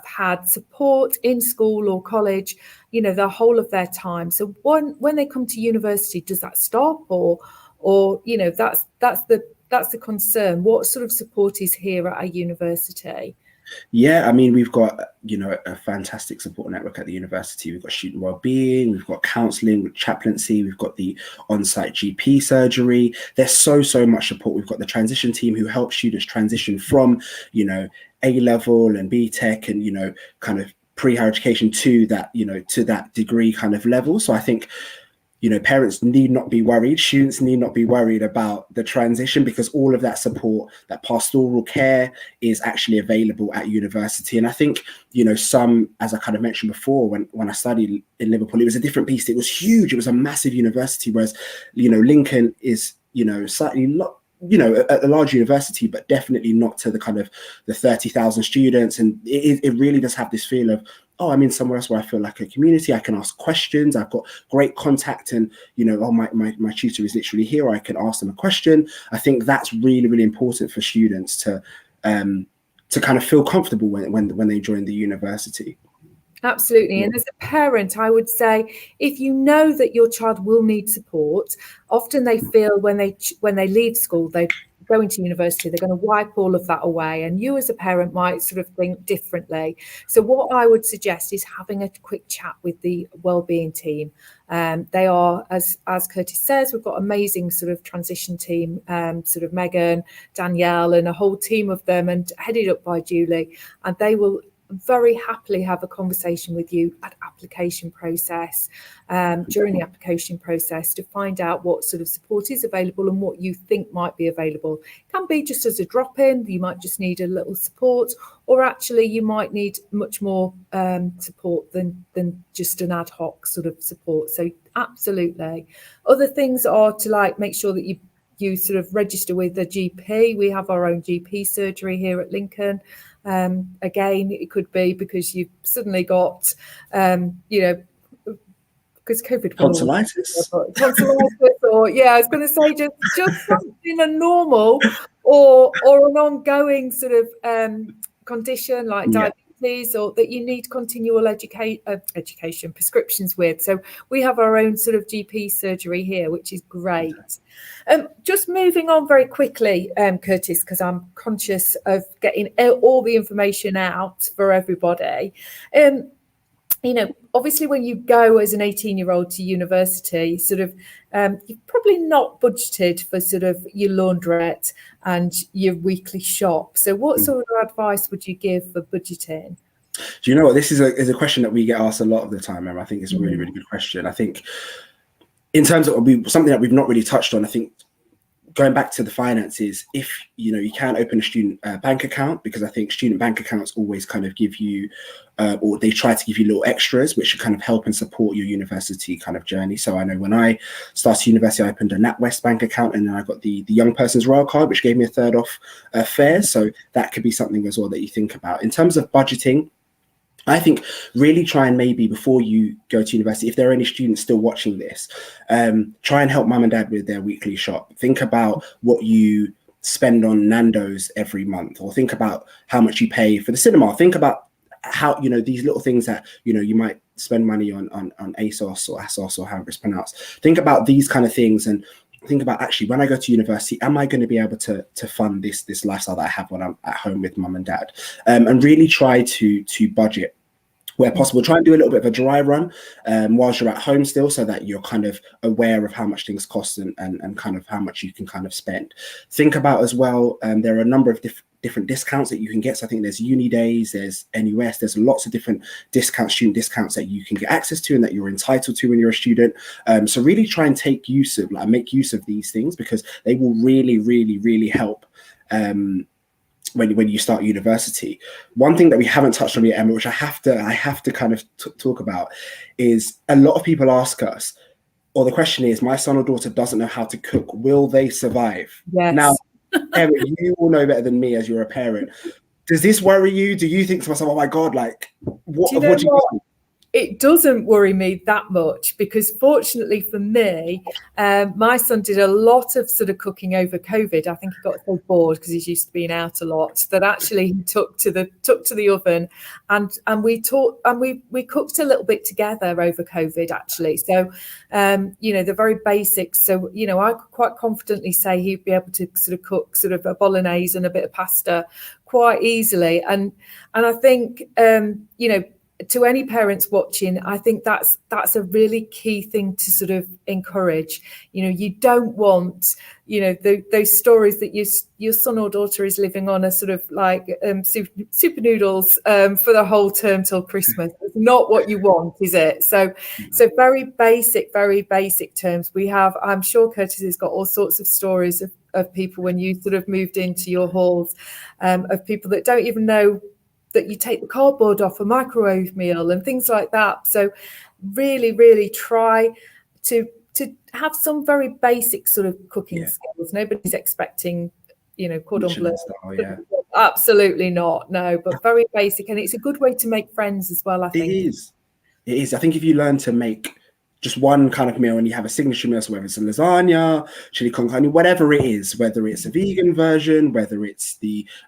had support in school or college, the whole of their time. So when they come to university, does that stop, or that's the concern? What sort of support is here at our university? Yeah, I mean, we've got, a fantastic support network at the university. We've got student wellbeing, we've got counselling, with chaplaincy, we've got the on-site GP surgery. There's so much support. We've got the transition team who help students transition from, A-level and B.Tech and, kind of pre-higher education to that degree kind of level. So I think, parents need not be worried. Students need not be worried about the transition, because all of that support, that pastoral care, is actually available at university. And I think, some, as I kind of mentioned before, when I studied in Liverpool, it was a different beast. It was huge. It was a massive university, whereas, Lincoln is, slightly a large university, but definitely not to the kind of the 30,000 students. And it really does have this feel of, oh, I'm in somewhere else where I feel like a community. I can ask questions. I've got great contact, and my tutor is literally here. I can ask them a question. I think that's really, really important for students to kind of feel comfortable when they join the university. Absolutely. And as a parent, I would say, if you know that your child will need support, often they feel when they leave school, they go into university, they're going to wipe all of that away. And you as a parent might sort of think differently. So what I would suggest is having a quick chat with the wellbeing team. They are, as Curtis says, we've got amazing sort of transition team, sort of Megan, Danielle, and a whole team of them, and headed up by Julie. And they will very happily have a conversation with you at application process, during the application process, to find out what sort of support is available and what you think might be available. It can be just as a drop-in, you might just need a little support, or actually you might need much more support than just an ad hoc sort of support. So absolutely. Other things are to make sure that you sort of register with the GP. We have our own GP surgery here at Lincoln. Again, it could be because you've suddenly got, because COVID tonsillitis, or I was going to say just something a normal or an ongoing sort of condition like diabetes, or that you need continual education prescriptions with. So we have our own sort of GP surgery here, which is great. Just moving on very quickly, Curtis, because I'm conscious of getting all the information out for everybody. Obviously when you go as an 18-year-old to university, sort of, you've probably not budgeted for sort of your laundrette and your weekly shop. So what sort of advice would you give for budgeting? Do you know what, this is a question that we get asked a lot of the time, and I think it's a really, really good question. I think in terms of something that we've not really touched on, I think going back to the finances, if you can open a student bank account, because I think student bank accounts always kind of give you, or they try to give you little extras, which should kind of help and support your university kind of journey. So I know when I started university, I opened a NatWest bank account, and then I got the young person's Royal card, which gave me a third off fares. So that could be something as well that you think about. In terms of budgeting, I think really try and maybe before you go to university, if there are any students still watching this, try and help mum and dad with their weekly shop. Think about what you spend on Nando's every month, or think about how much you pay for the cinema. Think about how, these little things that, you might spend money on ASOS or ASOS or however it's pronounced. Think about these kind of things, and think about, actually, when I go to university, am I going to be able to fund this lifestyle that I have when I'm at home with mum and dad? And really try to budget where possible. Try and do a little bit of a dry run whilst you're at home still, so that you're kind of aware of how much things cost and kind of how much you can kind of spend. Think about as well, there are a number of different discounts that you can get. So I think there's uni days, there's NUS, there's lots of different discounts, student discounts that you can get access to and that you're entitled to when you're a student. So really try and make use of these things, because they will really, really, really help when you start university. One thing that we haven't touched on yet, Emma, which I have to kind of talk about, is a lot of people ask us, or the question is, my son or daughter doesn't know how to cook, will they survive? Yes. Now, Emma, you all know better than me as you're a parent. Does this worry you? Do you think to myself, oh my God, like, what do you think? It doesn't worry me that much, because fortunately for me, my son did a lot of sort of cooking over COVID. I think he got so bored because he's used to being out a lot that actually he took to the oven, and we cooked a little bit together over COVID actually. So the very basics. So I could quite confidently say he'd be able to sort of cook sort of a bolognese and a bit of pasta quite easily, and I think to any parents watching, I think that's a really key thing to sort of encourage. You don't want, those stories that your son or daughter is living on a sort of like super noodles for the whole term till Christmas. It's not what you want, is it? So very basic terms. We have, I'm sure Curtis has got all sorts of stories of people when you sort of moved into your halls, of people that don't even know that you take the cardboard off a microwave meal and things like that. So really, really try to have some very basic sort of cooking skills. Nobody's expecting, cordon bleu. Absolutely not. No, but very basic. And it's a good way to make friends as well, I think. It is. I think if you learn to make just one kind of meal and you have a signature meal, so whether it's a lasagna, chili con carne, whatever it is, whether it's a vegan version, whether it's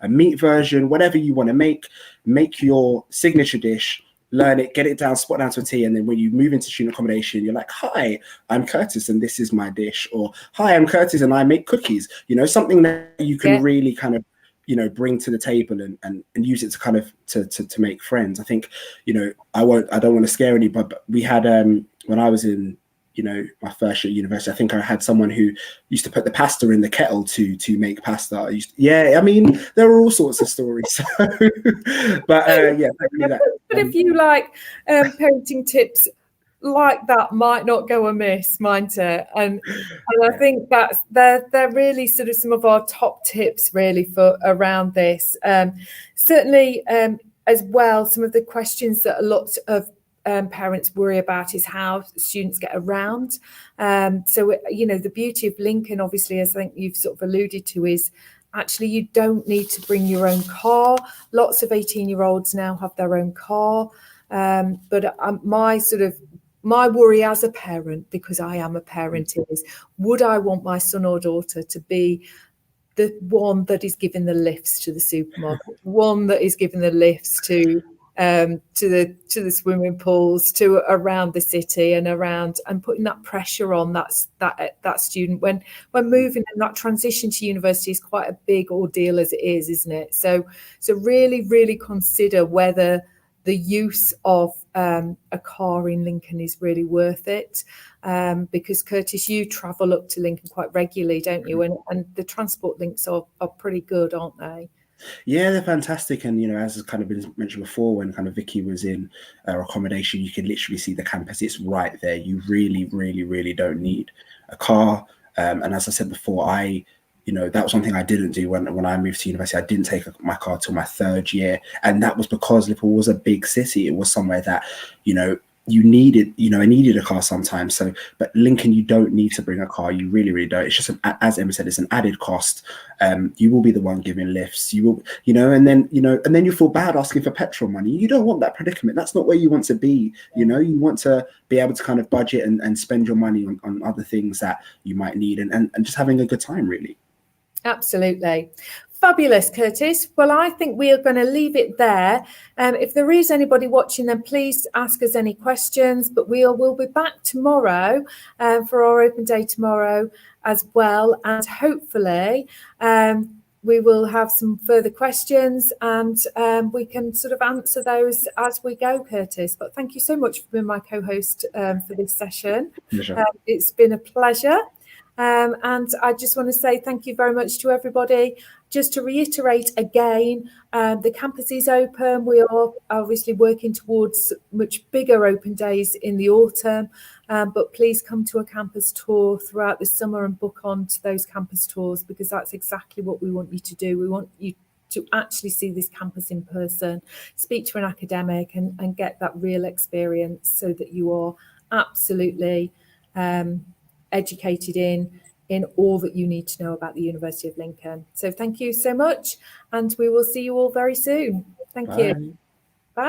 a meat version, whatever you want to make your signature dish, learn it, get it down, spot down to a T, and then when you move into student accommodation, you're like, hi, I'm Curtis and this is my dish, or hi, I'm Curtis and I make cookies, something that you can really kind of bring to the table and use it to kind of to make friends. I think, I don't want to scare anybody, but we had when I was in my first year at university, I think I had someone who used to put the pasta in the kettle to make pasta. I mean, there were all sorts of stories. But yeah, but if you like parenting tips like that might not go amiss, mightn't it? And I think that's they're really sort of some of our top tips really for around this. Certainly, as well, some of the questions that a lot of parents worry about is how students get around. So the beauty of Lincoln, obviously, as I think you've sort of alluded to, is actually you don't need to bring your own car. Lots of 18-year-olds now have their own car. But my worry as a parent, because I am a parent, is would I want my son or daughter to be the one that is giving the lifts to the supermarket, one that is giving the lifts to the swimming pools, to around the city and putting that pressure on that student when moving, and that transition to university is quite a big ordeal as it is, isn't it? So really consider whether the use of a car in Lincoln is really worth it. Because Curtis, you travel up to Lincoln quite regularly, don't you? And the transport links are pretty good, aren't they? Yeah, they're fantastic. And, as has kind of been mentioned before, when kind of Vicky was in our accommodation, you can literally see the campus. It's right there. You really, really, really don't need a car. And as I said before, that was one thing I didn't do when I moved to university. I didn't take my car till my third year. And that was because Liverpool was a big city. It was somewhere that, you needed, I needed a car sometimes. So, but Lincoln, you don't need to bring a car. You really, really don't. It's just, as Emma said, it's an added cost. You will be the one giving lifts. You will, and then you feel bad asking for petrol money. You don't want that predicament. That's not where you want to be. You want to be able to kind of budget and spend your money on other things that you might need and just having a good time, really. Absolutely. Fabulous, Curtis. Well, I think we are going to leave it there. If there is anybody watching, then please ask us any questions. But we'll be back tomorrow for our open day tomorrow as well. And hopefully we will have some further questions and we can sort of answer those as we go, Curtis. But thank you so much for being my co-host for this session. It's been a pleasure. And I just want to say thank you very much to everybody. Just to reiterate again, the campus is open. We are obviously working towards much bigger open days in the autumn, but please come to a campus tour throughout the summer and book on to those campus tours, because that's exactly what we want you to do. We want you to actually see this campus in person, speak to an academic and get that real experience so that you are absolutely educated in all that you need to know about the University of Lincoln. So thank you so much, and we will see you all very soon. Thank you.